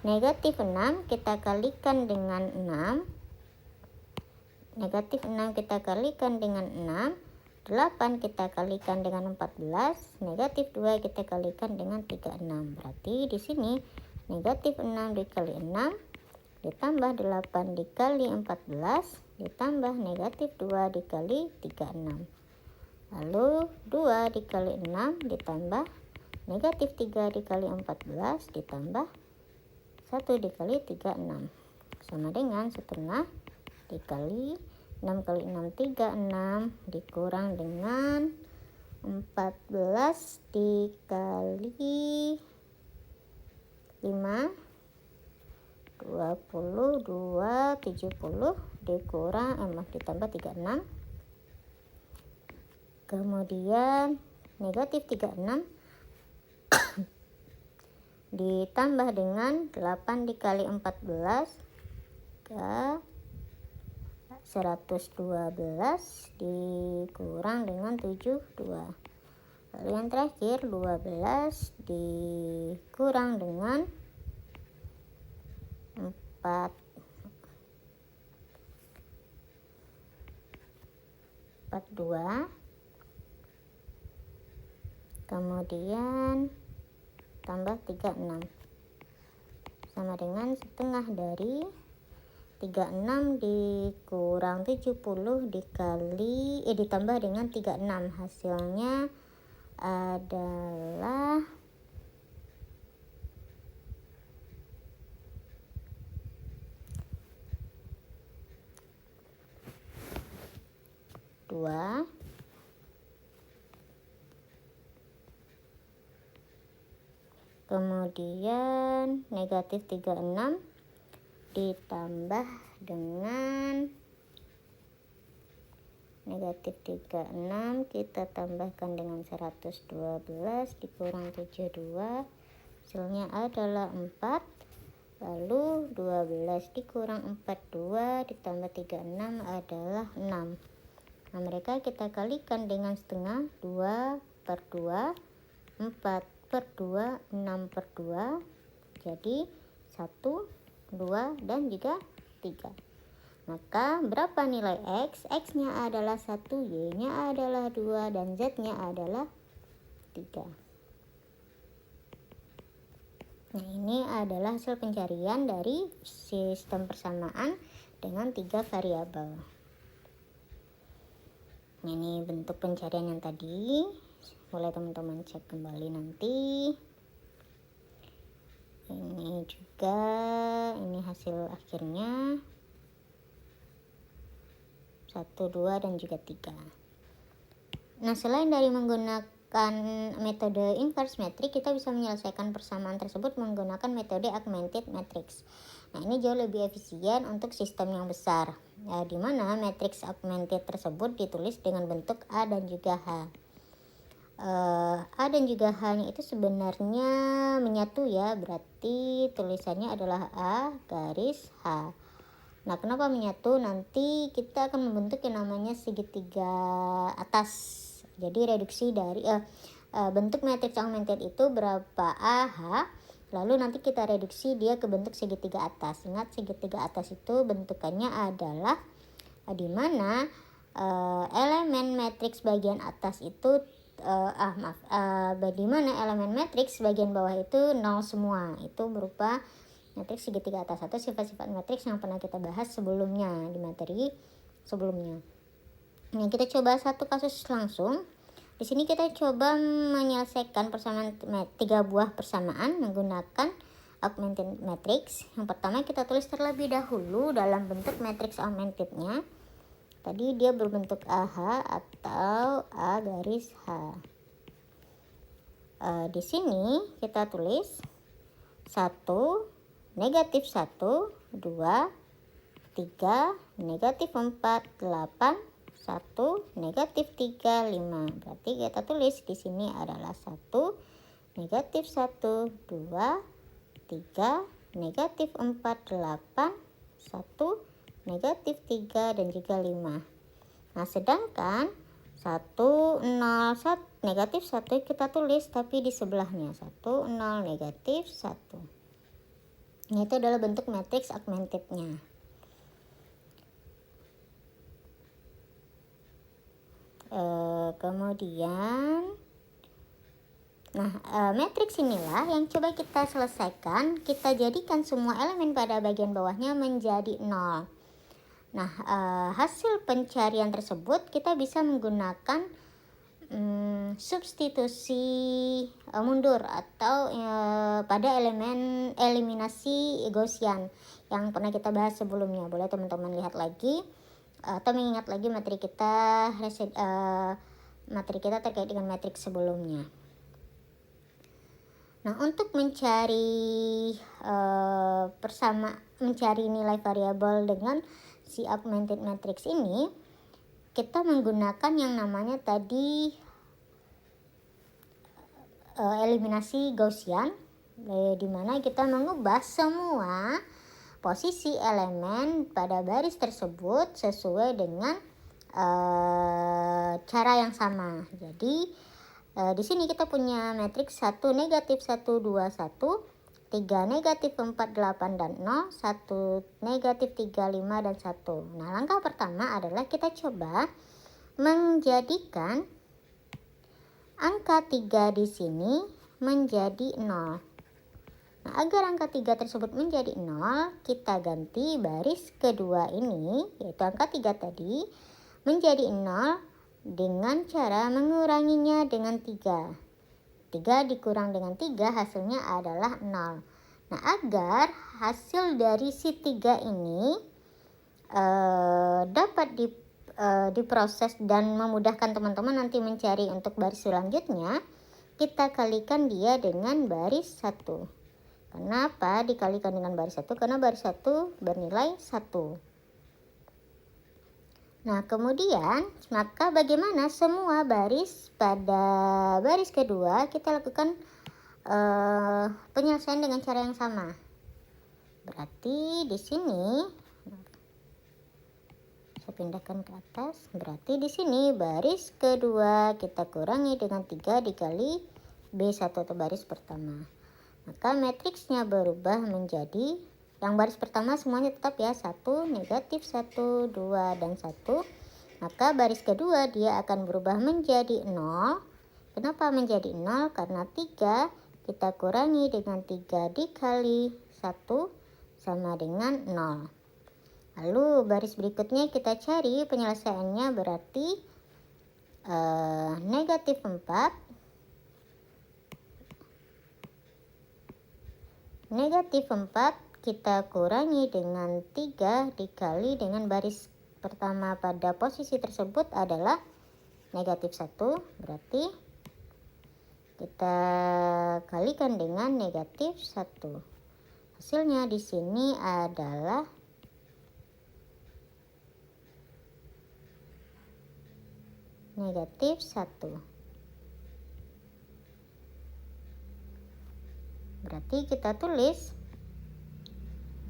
negatif 6 kita kalikan dengan 6, negatif 6 kita kalikan dengan 6, 8 kita kalikan dengan 14, negatif 2 kita kalikan dengan 36. Berarti di sini negatif 6 dikali 6 ditambah 8 dikali 14 ditambah negatif 2 dikali 36. Lalu 2 dikali 6 ditambah negatif 3 dikali 14 ditambah 1 dikali 36 sama dengan setengah dikali 6 kali 6 36 dikurang dengan 14 dikali 5 22 70 dikurang ditambah 36, kemudian negatif 36 ditambah dengan 8 dikali 14 ke 112 dikurang dengan 72. Lalu yang terakhir 12 dikurang dengan 42, kemudian tambah 36 sama dengan setengah dari 36 dikurang 70 dikali ditambah dengan 36, hasilnya adalah 5 2. Kemudian negatif 36 ditambah dengan negatif 36 kita tambahkan dengan 112 dikurang 72, hasilnya adalah 4. Lalu 12 dikurang 42 ditambah 36 adalah 6. Nah, mereka kita kalikan dengan setengah, 2/2, 4/2, 6/2. Jadi 1, 2, dan juga 3. Maka berapa nilai X? X-nya adalah 1, Y-nya adalah 2, dan Z-nya adalah 3. Nah, ini adalah hasil pencarian dari sistem persamaan dengan 3 variabel. Nah, ini bentuk pencarian yang tadi. Boleh teman-teman cek kembali nanti. Ini juga, ini hasil akhirnya 1, 2, dan juga 3. Nah, selain dari menggunakan metode inverse matrix, kita bisa menyelesaikan persamaan tersebut menggunakan metode augmented matrix. Nah, ini jauh lebih efisien untuk sistem yang besar, di mana matriks augmented tersebut ditulis dengan bentuk A dan juga H. A dan juga H-nya itu sebenarnya menyatu ya, berarti tulisannya adalah A garis H. Nah, kenapa menyatu? Nanti kita akan membentuk yang namanya segitiga atas. Jadi reduksi dari bentuk matriks augmented itu berapa A, H, lalu nanti kita reduksi dia ke bentuk segitiga atas. Ingat, segitiga atas itu bentukannya adalah di mana elemen matriks bagian atas itu di mana elemen matriks bagian bawah itu 0 semua. Itu berupa matriks segitiga atas atau sifat-sifat matriks yang pernah kita bahas sebelumnya di materi sebelumnya. Nah, kita coba satu kasus langsung. Di sini kita coba menyelesaikan persamaan 3 buah persamaan menggunakan augmented matrix. Yang pertama kita tulis terlebih dahulu dalam bentuk matriks augmentednya. Tadi dia berbentuk AH atau A garis H. Di sini kita tulis 1, negatif 1, 2, 3, negatif 4, 8, 1, negatif 3, 5. Berarti kita tulis di sini adalah 1, negatif 1, 2, 3, negatif 4, 8, 1, negatif 3, dan juga 5. Nah, sedangkan 1, 0, 1, negatif 1 kita tulis tapi di sebelahnya 1, 0, negatif 1. Nah, itu adalah bentuk matriks augmentednya. Kemudian matriks inilah yang coba kita selesaikan. Kita jadikan semua elemen pada bagian bawahnya menjadi 0. Nah, hasil pencarian tersebut kita bisa menggunakan substitusi mundur atau pada elemen eliminasi Gaussian yang pernah kita bahas sebelumnya. Boleh teman-teman lihat lagi atau mengingat lagi materi kita terkait dengan matriks sebelumnya. Nah, untuk mencari mencari nilai variabel dengan si augmented matrix ini, kita menggunakan yang namanya tadi eliminasi Gaussian, di mana kita mengubah semua posisi elemen pada baris tersebut sesuai dengan cara yang sama. Jadi di sini kita punya matriks 1, negatif 1, 2, 1, 3, negatif 4, 8, dan 0, 1, negatif 3, 5, dan 1. Nah, langkah pertama adalah kita coba menjadikan angka 3 di sini menjadi 0. Nah, agar angka 3 tersebut menjadi 0, kita ganti baris kedua ini, yaitu angka 3 tadi, menjadi 0 dengan cara menguranginya dengan 3. 3 dikurang dengan 3 hasilnya adalah 0. Nah, agar hasil dari si 3 ini dapat diproses dan memudahkan teman-teman nanti mencari untuk baris selanjutnya, kita kalikan dia dengan baris 1. Kenapa dikalikan dengan baris 1? Karena baris 1 bernilai 1. Nah, kemudian maka bagaimana semua baris pada baris kedua kita lakukan penyelesaian dengan cara yang sama. Berarti di sini saya pindahkan ke atas. Berarti di sini baris kedua kita kurangi dengan 3 dikali B1 atau baris pertama. Maka matriksnya berubah menjadi yang baris pertama semuanya tetap ya, 1, negatif 1, 2, dan 1. Maka baris kedua dia akan berubah menjadi 0. Kenapa menjadi 0? Karena 3 kita kurangi dengan 3 dikali 1 sama dengan 0. Lalu baris berikutnya kita cari penyelesaiannya, berarti negatif 4. Negatif 4 kita kurangi dengan 3 dikali dengan baris pertama pada posisi tersebut adalah negatif 1. Berarti kita kalikan dengan negatif 1. Hasilnya di sini adalah negatif 1. Berarti kita tulis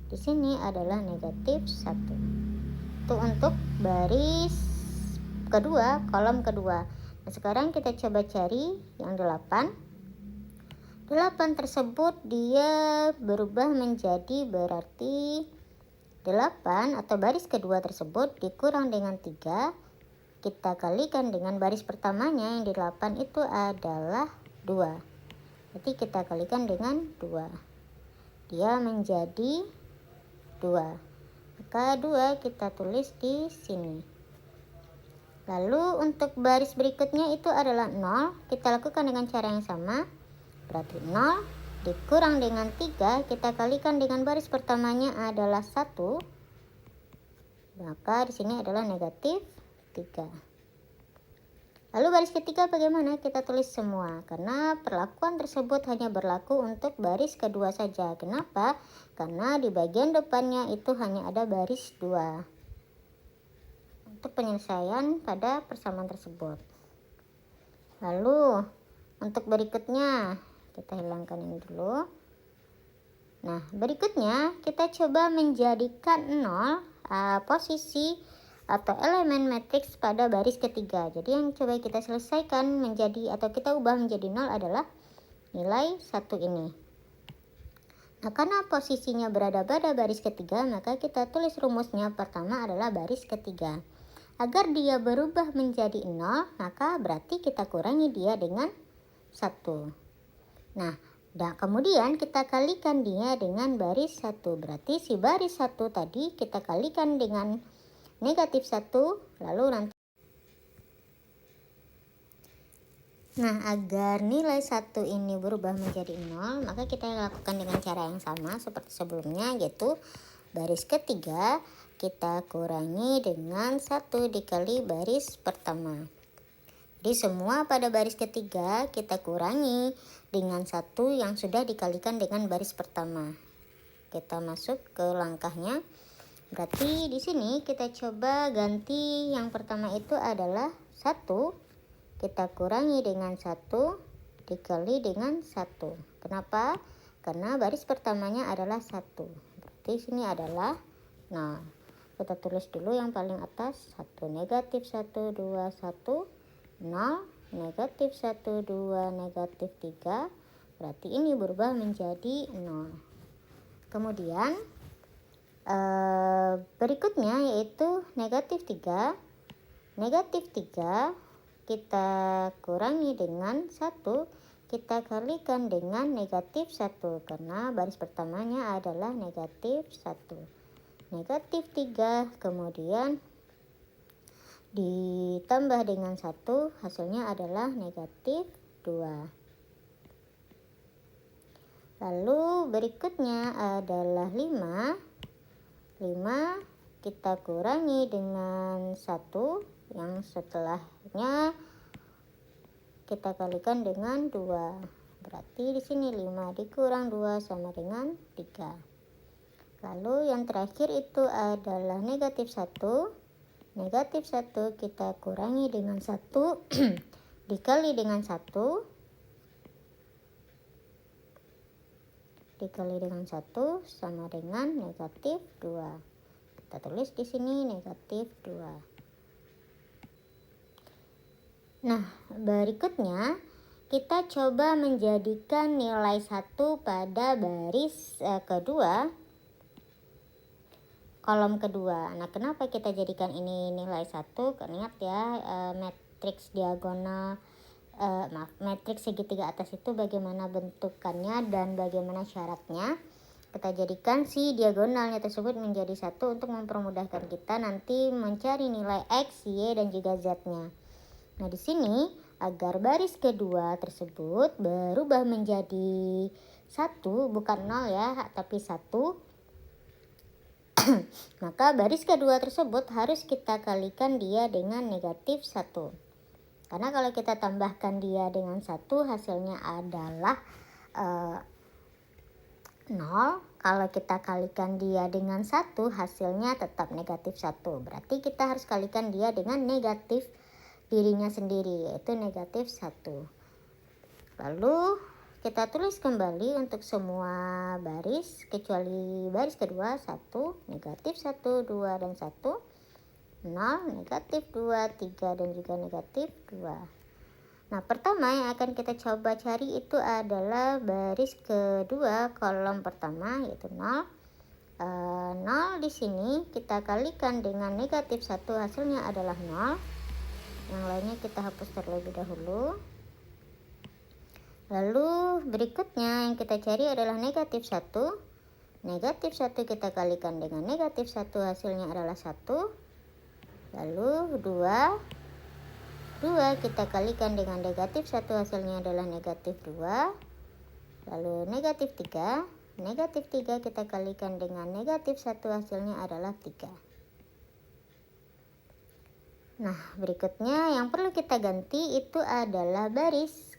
di sini adalah negatif 1. Itu untuk baris kedua, kolom kedua. Nah, sekarang kita coba cari yang 8. 8 tersebut dia berubah menjadi, berarti 8 atau baris kedua tersebut dikurang dengan 3. Kita kalikan dengan baris pertamanya yang di 8 itu adalah 2. Berarti kita kalikan dengan 2. Dia menjadi 2. Maka 2 kita tulis di sini. Lalu untuk baris berikutnya itu adalah 0. Kita lakukan dengan cara yang sama. Berarti 0 dikurang dengan 3. Kita kalikan dengan baris pertamanya adalah 1. Maka di sini adalah negatif 3. Lalu baris ketiga bagaimana? Kita tulis semua, karena perlakuan tersebut hanya berlaku untuk baris kedua saja. Kenapa? Karena di bagian depannya itu hanya ada baris 2 untuk penyelesaian pada persamaan tersebut. Lalu untuk berikutnya kita hilangkan ini dulu. Nah, berikutnya kita coba menjadikan 0 posisi atau elemen matriks pada baris ketiga. Jadi yang coba kita selesaikan menjadi atau kita ubah menjadi 0 adalah nilai 1 ini. Nah, karena posisinya berada pada baris ketiga, maka kita tulis rumusnya pertama adalah baris ketiga. Agar dia berubah menjadi 0, maka berarti kita kurangi dia dengan 1. Nah, dan kemudian kita kalikan dia dengan baris 1. Berarti si baris 1 tadi kita kalikan dengan negatif 1, lalu nanti. Nah, agar nilai 1 ini berubah menjadi 0, maka kita lakukan dengan cara yang sama seperti sebelumnya, yaitu baris ketiga kita kurangi dengan 1 dikali baris pertama. Jadi semua pada baris ketiga kita kurangi dengan 1 yang sudah dikalikan dengan baris pertama. Kita masuk ke langkahnya. Berarti di sini kita coba ganti yang pertama itu adalah 1. Kita kurangi dengan 1 dikali dengan 1. Kenapa? Karena baris pertamanya adalah 1. Berarti sini adalah 0. Kita tulis dulu yang paling atas. 1 negatif 1, 2, 1, 0. Negatif 1, 2, negatif 3. Berarti ini berubah menjadi 0. Kemudian berikutnya yaitu negatif 3. Negatif 3 kita kurangi dengan 1, kita kalikan dengan negatif 1 karena baris pertamanya adalah negatif 1. Negatif 3 kemudian ditambah dengan 1, hasilnya adalah negatif 2. Lalu berikutnya adalah 5 kita kurangi dengan 1, yang setelahnya kita kalikan dengan 2. Berarti di sini 5 dikurang 2 sama dengan 3. Lalu yang terakhir itu adalah negatif 1. Negatif 1 kita kurangi dengan 1 dikali dengan 1 dikali dengan 1 sama dengan negatif 2. Kita tulis di sini negatif 2. Nah, berikutnya kita coba menjadikan nilai 1 pada baris kedua, kolom kedua. Nah, kenapa kita jadikan ini nilai 1? Ingat ya, matriks diagonal matriks segitiga atas itu bagaimana bentukannya dan bagaimana syaratnya. Kita jadikan si diagonalnya tersebut menjadi 1 untuk mempermudahkan kita nanti mencari nilai X, Y, dan juga Z-nya. Nah, di sini agar baris kedua tersebut berubah menjadi 1, bukan 0 ya, tapi 1. Maka baris kedua tersebut harus kita kalikan dia dengan negatif 1. Karena kalau kita tambahkan dia dengan 1 hasilnya adalah 0. Kalau kita kalikan dia dengan 1 hasilnya tetap negatif 1. Berarti kita harus kalikan dia dengan negatif dirinya sendiri, yaitu negatif 1. Lalu kita tulis kembali untuk semua baris kecuali baris kedua, 1, negatif 1, 2, dan 1. 0, negatif 2, 3, dan juga negatif 2. Nah, pertama yang akan kita coba cari itu adalah baris kedua kolom pertama, yaitu 0. 0 di sini kita kalikan dengan negatif 1, hasilnya adalah 0. Yang lainnya kita hapus terlebih dahulu. Lalu berikutnya yang kita cari adalah negatif 1. Negatif 1 kita kalikan dengan negatif 1, hasilnya adalah 1. Lalu 2 kita kalikan dengan negatif 1, hasilnya adalah negatif 2. Lalu negatif 3. Negatif 3 kita kalikan dengan negatif 1, hasilnya adalah 3. Nah, berikutnya yang perlu kita ganti itu adalah baris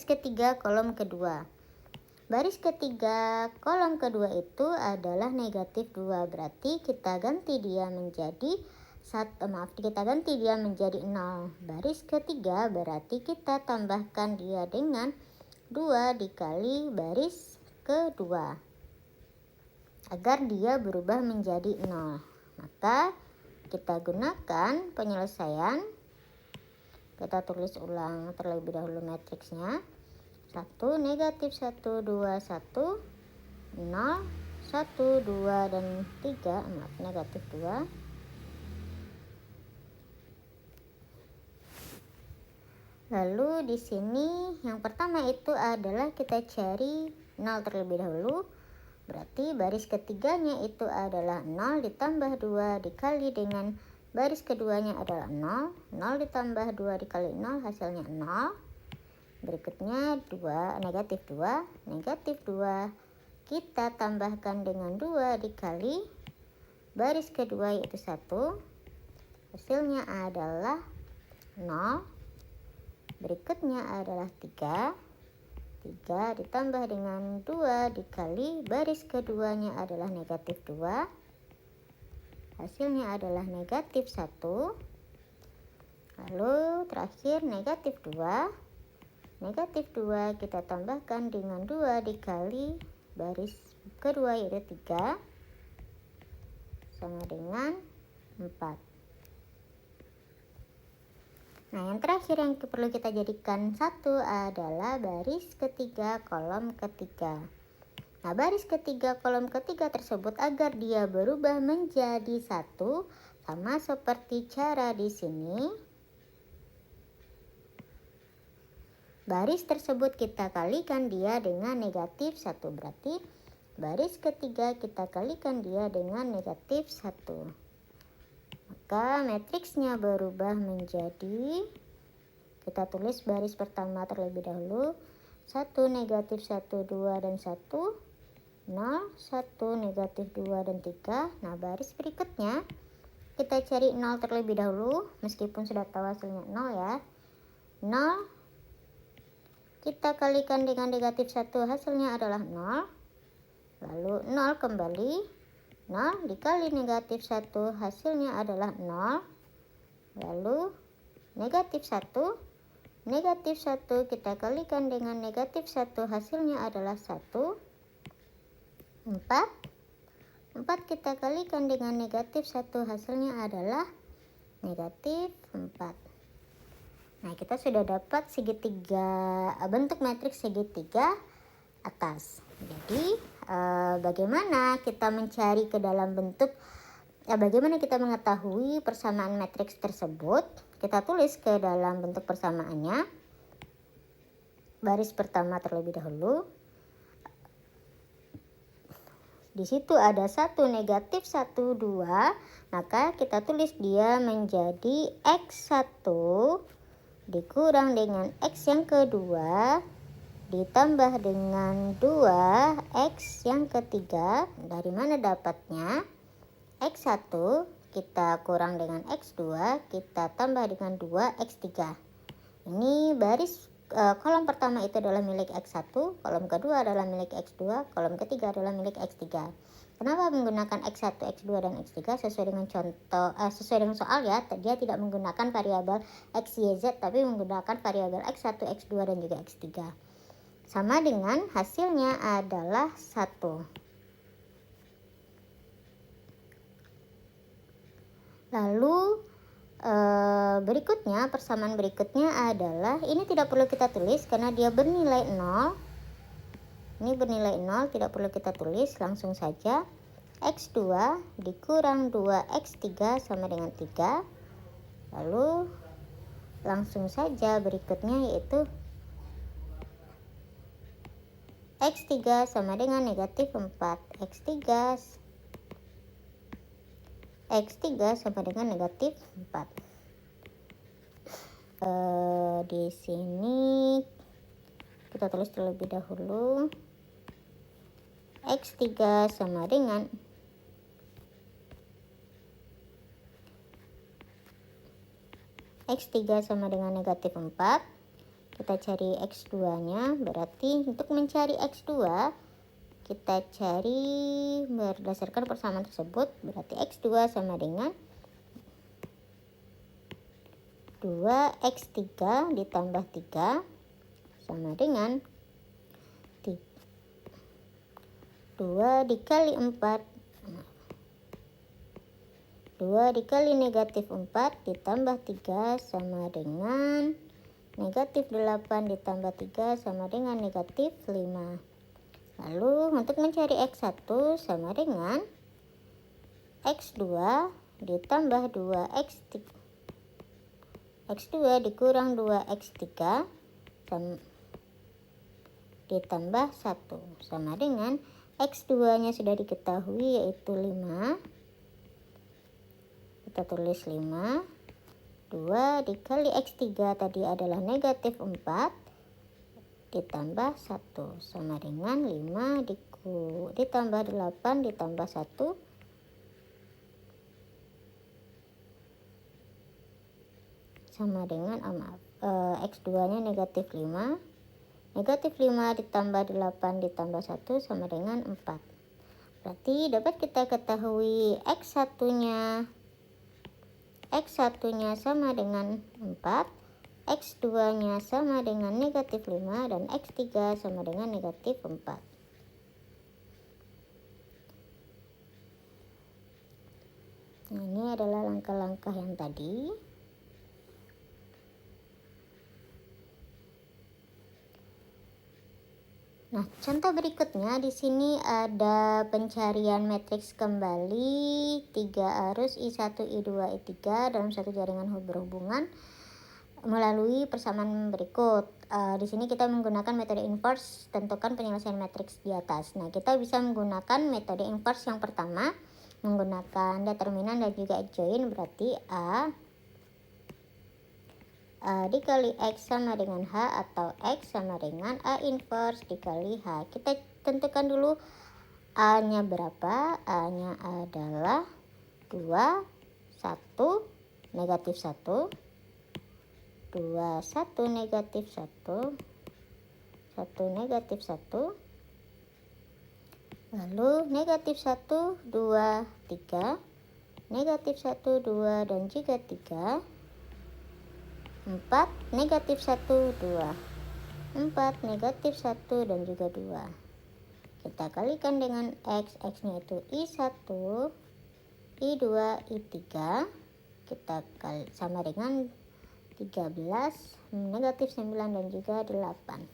ketiga kolom kedua. Baris ketiga kolom kedua itu adalah negatif 2. Berarti kita ganti dia menjadi 0. Baris ketiga berarti kita tambahkan dia dengan 2 dikali baris kedua agar dia berubah menjadi 0. Maka kita gunakan penyelesaian. Kita tulis ulang terlebih dahulu matriksnya. 1, negatif 1, 2, 1, 0, 1, 2, dan 3, negatif 2. Lalu di sini yang pertama itu adalah kita cari 0 terlebih dahulu. Berarti baris ketiganya itu adalah 0 ditambah 2 dikali dengan baris keduanya adalah 0. 0 ditambah 2 dikali 0 hasilnya 0. Berikutnya negatif 2 kita tambahkan dengan 2 dikali baris kedua yaitu 1, hasilnya adalah 0. Berikutnya adalah 3 ditambah dengan 2 dikali baris keduanya adalah negatif 2, hasilnya adalah negatif 1. Lalu terakhir negatif 2 kita tambahkan dengan 2 dikali baris kedua yaitu 3 sama dengan 4. Nah, yang terakhir yang perlu kita jadikan 1 adalah baris ketiga kolom ketiga. Nah, baris ketiga kolom ketiga tersebut agar dia berubah menjadi 1 sama seperti cara di sini. Baris tersebut kita kalikan dia dengan negatif 1. Berarti baris ketiga kita kalikan dia dengan negatif 1. Maka matriksnya berubah menjadi, kita tulis baris pertama terlebih dahulu, 1, negatif 1, 2, dan 1. 0, 1, negatif 2, dan 3. Nah, baris berikutnya kita cari 0 terlebih dahulu, meskipun sudah tahu hasilnya 0 ya. 0, kita kalikan dengan negatif 1, hasilnya adalah 0. Lalu 0 kembali, 0 dikali negatif 1, hasilnya adalah 0. Lalu negatif 1, negatif 1 kita kalikan dengan negatif 1, hasilnya adalah 1. 4 kita kalikan dengan negatif 1, hasilnya adalah negatif 4. Nah, kita sudah dapat segitiga, bentuk matriks segitiga atas. Jadi bagaimana kita mencari ke dalam bentuk, bagaimana kita mengetahui persamaan matriks tersebut? Kita tulis ke dalam bentuk persamaannya. Baris pertama terlebih dahulu. Di situ ada 1, negatif 1, 2. Maka kita tulis dia menjadi X1 dikurang dengan X yang kedua ditambah dengan 2X yang ketiga. Dari mana dapatnya? X1 kita kurang dengan X2 kita tambah dengan 2X3. Ini baris kolom pertama itu adalah milik X1, kolom kedua adalah milik X2, kolom ketiga adalah milik X3. Kenapa menggunakan X1, X2, dan X3? Sesuai dengan sesuai dengan soal ya, dia tidak menggunakan variabel X, Y, Z, tapi menggunakan variabel X1, X2, dan juga X3. Sama dengan hasilnya adalah 1. Lalu berikutnya, persamaan berikutnya adalah, ini tidak perlu kita tulis karena dia bernilai 0. Ini bernilai 0, tidak perlu kita tulis, langsung saja. X2 dikurang 2X3 sama dengan 3. Lalu langsung saja berikutnya yaitu X3 sama dengan negatif 4. X3 sama dengan negatif 4. Di sini kita tulis terlebih dahulu X3 sama dengan negatif 4. Kita cari X2 nya, berarti untuk mencari X2 kita cari berdasarkan persamaan tersebut, berarti X2 sama dengan 2X3 ditambah 3 sama dengan 2 dikali 4, 2 dikali negatif 4 ditambah 3 sama dengan negatif 8 ditambah 3 sama dengan negatif 5. Lalu untuk mencari X1 sama dengan X2 ditambah 2X3, X2 dikurang 2X3 ditambah 1 sama dengan X2 nya sudah diketahui yaitu 5. Kita tulis 5. 2 dikali X3 tadi adalah negatif 4 ditambah 1 sama dengan 5 ditambah 8 ditambah 1 sama dengan X2 nya negatif 5. Negatif 5 ditambah 8 ditambah 1 sama dengan 4. Berarti dapat kita ketahui X1 nya sama dengan 4, X2 nya sama dengan negatif 5, dan X3 sama dengan negatif 4. Nah, ini adalah langkah-langkah yang tadi. Nah, contoh berikutnya di sini ada pencarian matriks kembali 3 arus I1, I2, I3 dalam satu jaringan berhubungan melalui persamaan berikut. Di sini kita menggunakan metode inverse, tentukan penyelesaian matriks di atas. Nah, kita bisa menggunakan metode inverse yang pertama, menggunakan determinan dan juga adjoint, berarti A dikali X sama dengan H atau X sama dengan A inverse dikali H. Kita tentukan dulu A-nya berapa? A-nya adalah 2, 1, negatif 1, 2, 1, negatif 1, 1, negatif 1, lalu negatif 1, 2, 3, negatif 1, 2, dan juga 3, 4, negatif 1, 2, 4, negatif 1, dan juga 2. Kita kalikan dengan X, X-nya itu I1, I2, I3. Kita kali sama dengan 13, negatif 9, dan juga 8.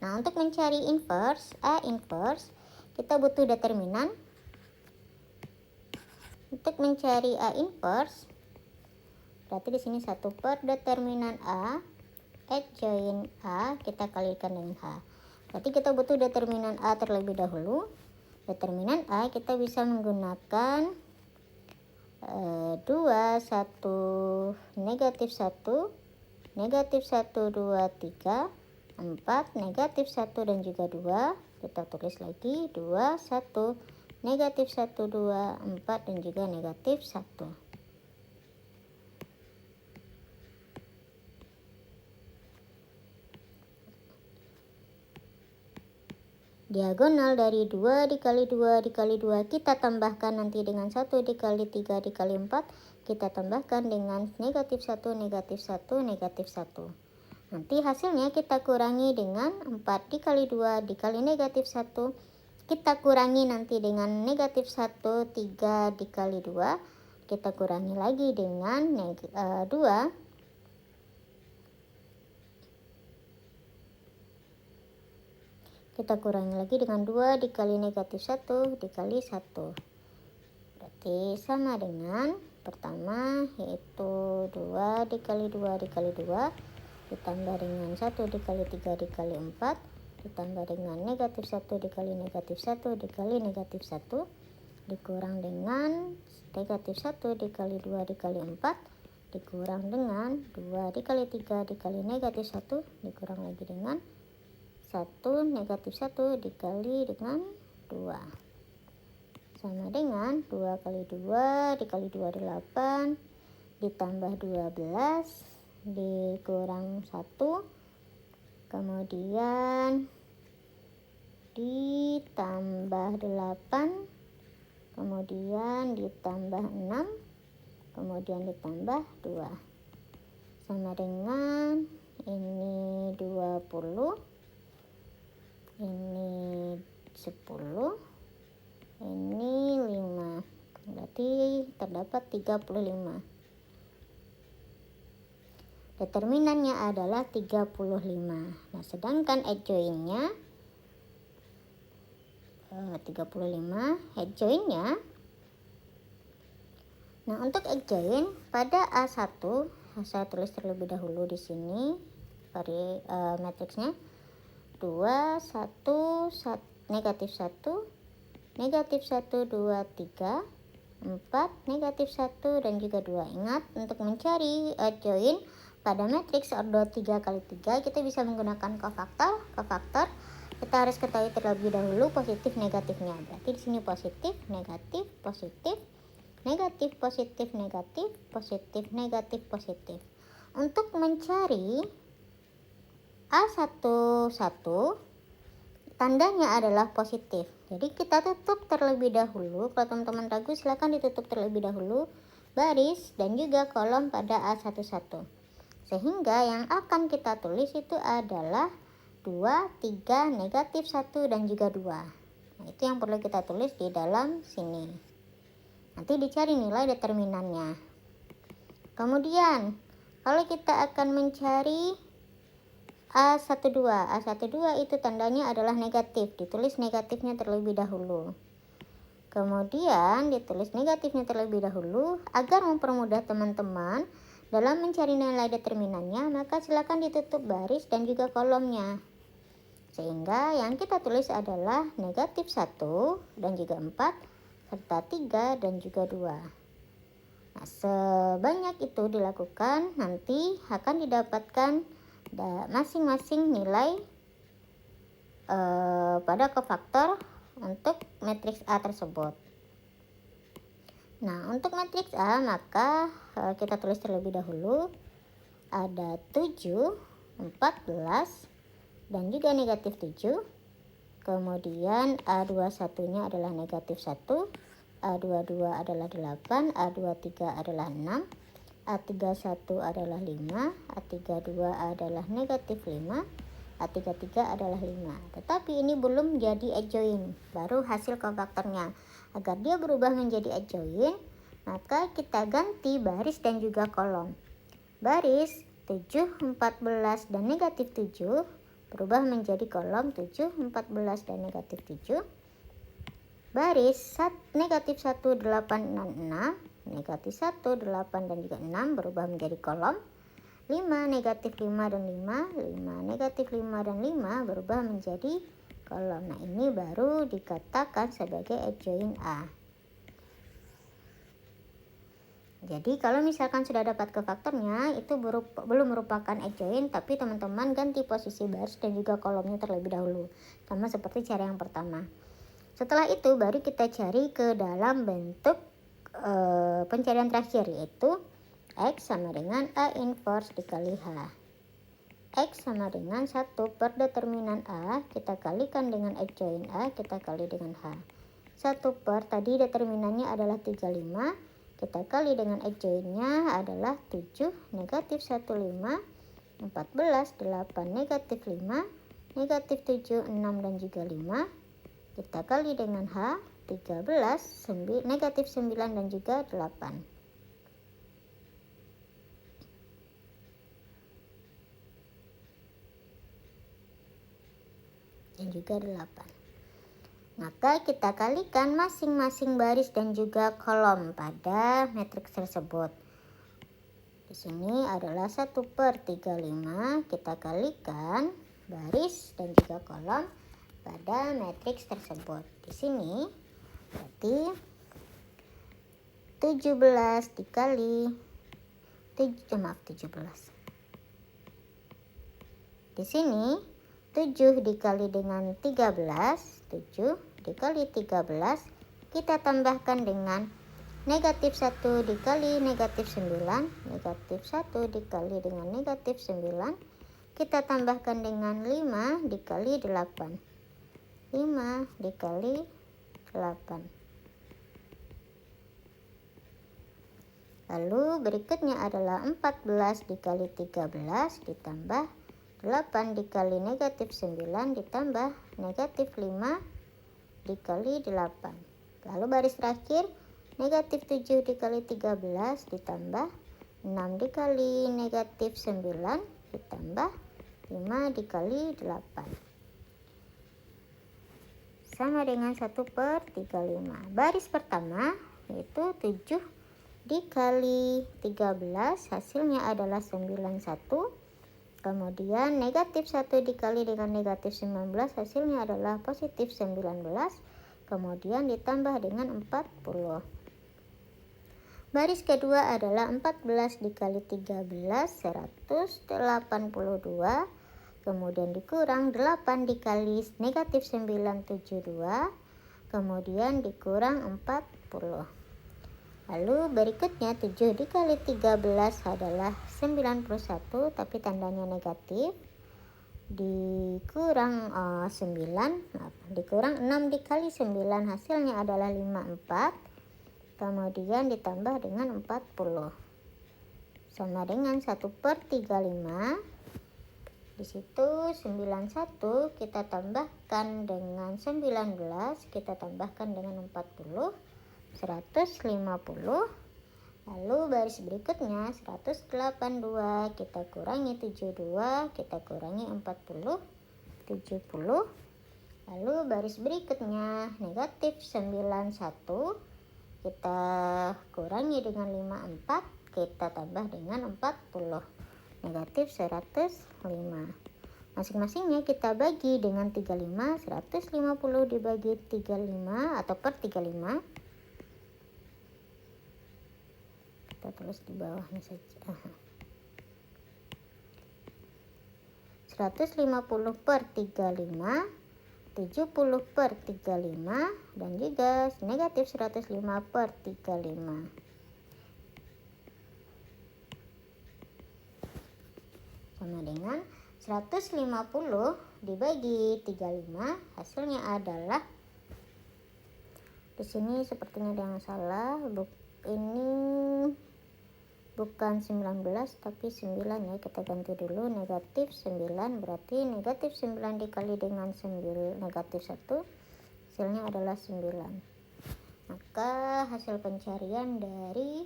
Nah, untuk mencari inverse, A inverse, kita butuh determinan. Untuk mencari A inverse, berarti di sini 1 per determinan A, adjoint A, kita kalikan dengan H. Berarti kita butuh determinan A terlebih dahulu. Determinan A kita bisa menggunakan 2, 1, negatif 1, negatif 1, 2, 3, 4, negatif 1, dan juga 2. Kita tulis lagi 2, 1, negatif 1, 2, 4, dan juga negatif 1. Diagonal dari 2 dikali 2 dikali 2 kita tambahkan nanti dengan 1 dikali 3 dikali 4. Kita tambahkan dengan negatif 1, negatif 1, negatif 1. Nanti hasilnya kita kurangi dengan 4 dikali 2 dikali negatif 1. Kita kurangi nanti dengan negatif 1, 3 dikali 2. Kita kurangi lagi dengan 2. Kita kurangi lagi dengan 2 dikali negatif 1 dikali 1. Berarti sama dengan pertama yaitu 2 dikali 2 dikali 2 ditambah dengan 1 dikali 3 dikali 4 ditambah dengan negatif 1 dikali negatif 1 dikali negatif 1 dikurang dengan negatif 1 dikali 2 dikali 4 dikurang dengan 2 dikali 3 dikali negatif 1 dikurang lagi dengan 1 negatif 1 dikali dengan 2 sama dengan 2 kali 2 dikali 2 8 ditambah 12 dikurang 1 kemudian ditambah 8 kemudian ditambah 6 kemudian ditambah 2 sama dengan ini 20, ini 10, ini 5. Berarti terdapat 35. Determinannya adalah 35. Nah, sedangkan adjointnya 35, adjointnya. Nah, untuk adjoint pada A1 saya tulis terlebih dahulu di sini matriksnya 2, 1, negatif 1, negatif 1, 2, 3, 4, negatif 1, dan juga 2. Ingat, untuk mencari adjoint pada matriks ordo 3 kali 3 kita bisa menggunakan kofaktor. Kita harus ketahui terlebih dahulu positif negatifnya. Berarti di sini positif, negatif, positif, negatif, positif, negatif, positif, negatif, positif. Untuk mencari A11 tandanya adalah positif. Jadi kita tutup terlebih dahulu. Kalau teman-teman ragu silahkan ditutup terlebih dahulu baris dan juga kolom pada A11. Sehingga yang akan kita tulis itu adalah 2, 3, negatif 1, dan juga 2. Nah, itu yang perlu kita tulis di dalam sini. Nanti dicari nilai determinannya. Kemudian kalau kita akan mencari A12 itu tandanya adalah negatif, ditulis negatifnya terlebih dahulu. Kemudian ditulis negatifnya terlebih dahulu agar mempermudah teman-teman dalam mencari nilai determinannya, maka silakan ditutup baris dan juga kolomnya. Sehingga yang kita tulis adalah negatif 1 dan juga 4 serta 3 dan juga 2. Nah, sebanyak itu dilakukan nanti akan didapatkan masing-masing nilai pada kofaktor untuk matriks A tersebut. Nah, untuk matriks A maka kita tulis terlebih dahulu ada 7, 14 dan juga negatif 7. Kemudian A21-nya adalah negatif 1, A22 adalah 8, A23 adalah 6, A31 adalah 5, A32 adalah negatif 5, A33 adalah 5. Tetapi ini belum jadi adjoint, baru hasil kofaktornya. Agar dia berubah menjadi adjoint, maka kita ganti baris dan juga kolom. Baris 7, 14 dan negatif 7 berubah menjadi kolom 7, 14 dan negatif 7. Baris negatif 1, 8, 6, 6, negatif 1, 8 dan juga 6 berubah menjadi kolom 5, negatif 5 dan 5, 5, negatif 5 dan 5 berubah menjadi kolom. Nah, ini baru dikatakan sebagai adjoint A. Jadi kalau misalkan sudah dapat kofaktornya, itu belum merupakan adjoint, tapi teman-teman ganti posisi baris dan juga kolomnya terlebih dahulu, sama seperti cara yang pertama. Setelah itu baru kita cari ke dalam bentuk pencarian terakhir, yaitu X sama dengan A inverse dikali H. X sama dengan 1 per determinan A, kita kalikan dengan adjoint A, kita kali dengan H. 1 per, tadi determinannya adalah 35, kita kali dengan adjointnya adalah 7, negatif 1, 5, 14, 8, negatif 5, negatif 7, 6 dan juga 5. Kita kali dengan H, 13, negatif 9 dan juga 8. Dan juga 8. Maka kita kalikan masing-masing baris dan juga kolom pada matriks tersebut. Di sini adalah 1 per 35, kita kalikan baris dan juga kolom pada matriks tersebut. Di sini berarti 17 dikali 17. Di sini 7 dikali dengan 13, 7 dikali 13, kita tambahkan dengan negatif 1 dikali negatif 9, negatif 1 dikali dengan negatif 9, kita tambahkan dengan 5 dikali 8, 5 dikali 8. Lalu berikutnya adalah 14 dikali 13 ditambah 8 dikali negatif 9 ditambah negatif 5 dikali 8. Lalu baris terakhir negatif 7 dikali 13 ditambah 6 dikali negatif 9 ditambah 5 dikali 8. Sama dengan 1 per 35. Baris pertama yaitu 7 dikali 13 hasilnya adalah 91. Kemudian negatif 1 dikali dengan negatif 19 hasilnya adalah positif 19. Kemudian ditambah dengan 40. Baris kedua adalah 14 dikali 13, 182. Kemudian dikurang 8 dikali negatif 9, 72. Kemudian dikurang 40. Lalu berikutnya 7 dikali 13 adalah 91, tapi tandanya negatif. Dikurang 6 dikali 9 hasilnya adalah 54. Kemudian ditambah dengan 40. Sama dengan 1 per 35. Di situ 91 kita tambahkan dengan 19, kita tambahkan dengan 40. 150. Lalu baris berikutnya 182 kita kurangi 72, kita kurangi 40, 70. Lalu baris berikutnya negatif 91 kita kurangi dengan 54, kita tambah dengan 40, negatif 105. Masing-masingnya kita bagi dengan 35, 150 dibagi 35 atau per 35. Kita tulis di bawahnya saja. 150 per 35 70/35 dan juga negatif 105/35. Sama dengan 150 dibagi 35, hasilnya adalah, di sini sepertinya ada yang salah, ini bukan 19 tapi 9 ya, kita ganti dulu. Negatif 9 berarti negatif 9 dikali dengan negatif 1, hasilnya adalah 9. Maka hasil pencarian dari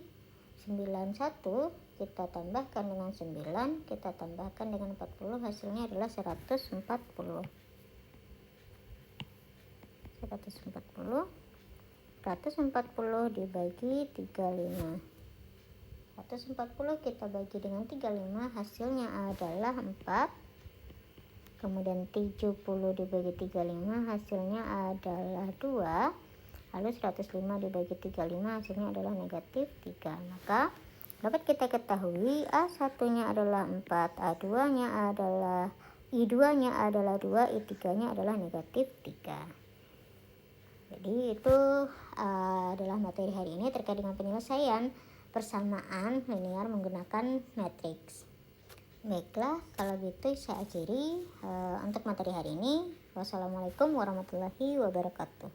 91 kita tambahkan dengan 9, kita tambahkan dengan 40, hasilnya adalah 140. 140 dibagi 35. 140 kita bagi dengan 35, hasilnya adalah 4. Kemudian 70 dibagi 35, hasilnya adalah 2. Lalu 105 dibagi 35, hasilnya adalah negatif 3. Maka dapat kita ketahui A1-nya adalah 4, A2-nya adalah, I2-nya adalah 2, I3-nya adalah negatif 3. Jadi itu adalah materi hari ini terkait dengan penyelesaian persamaan linear menggunakan matriks. Baiklah, kalau gitu saya akhiri untuk materi hari ini. Wassalamualaikum warahmatullahi wabarakatuh.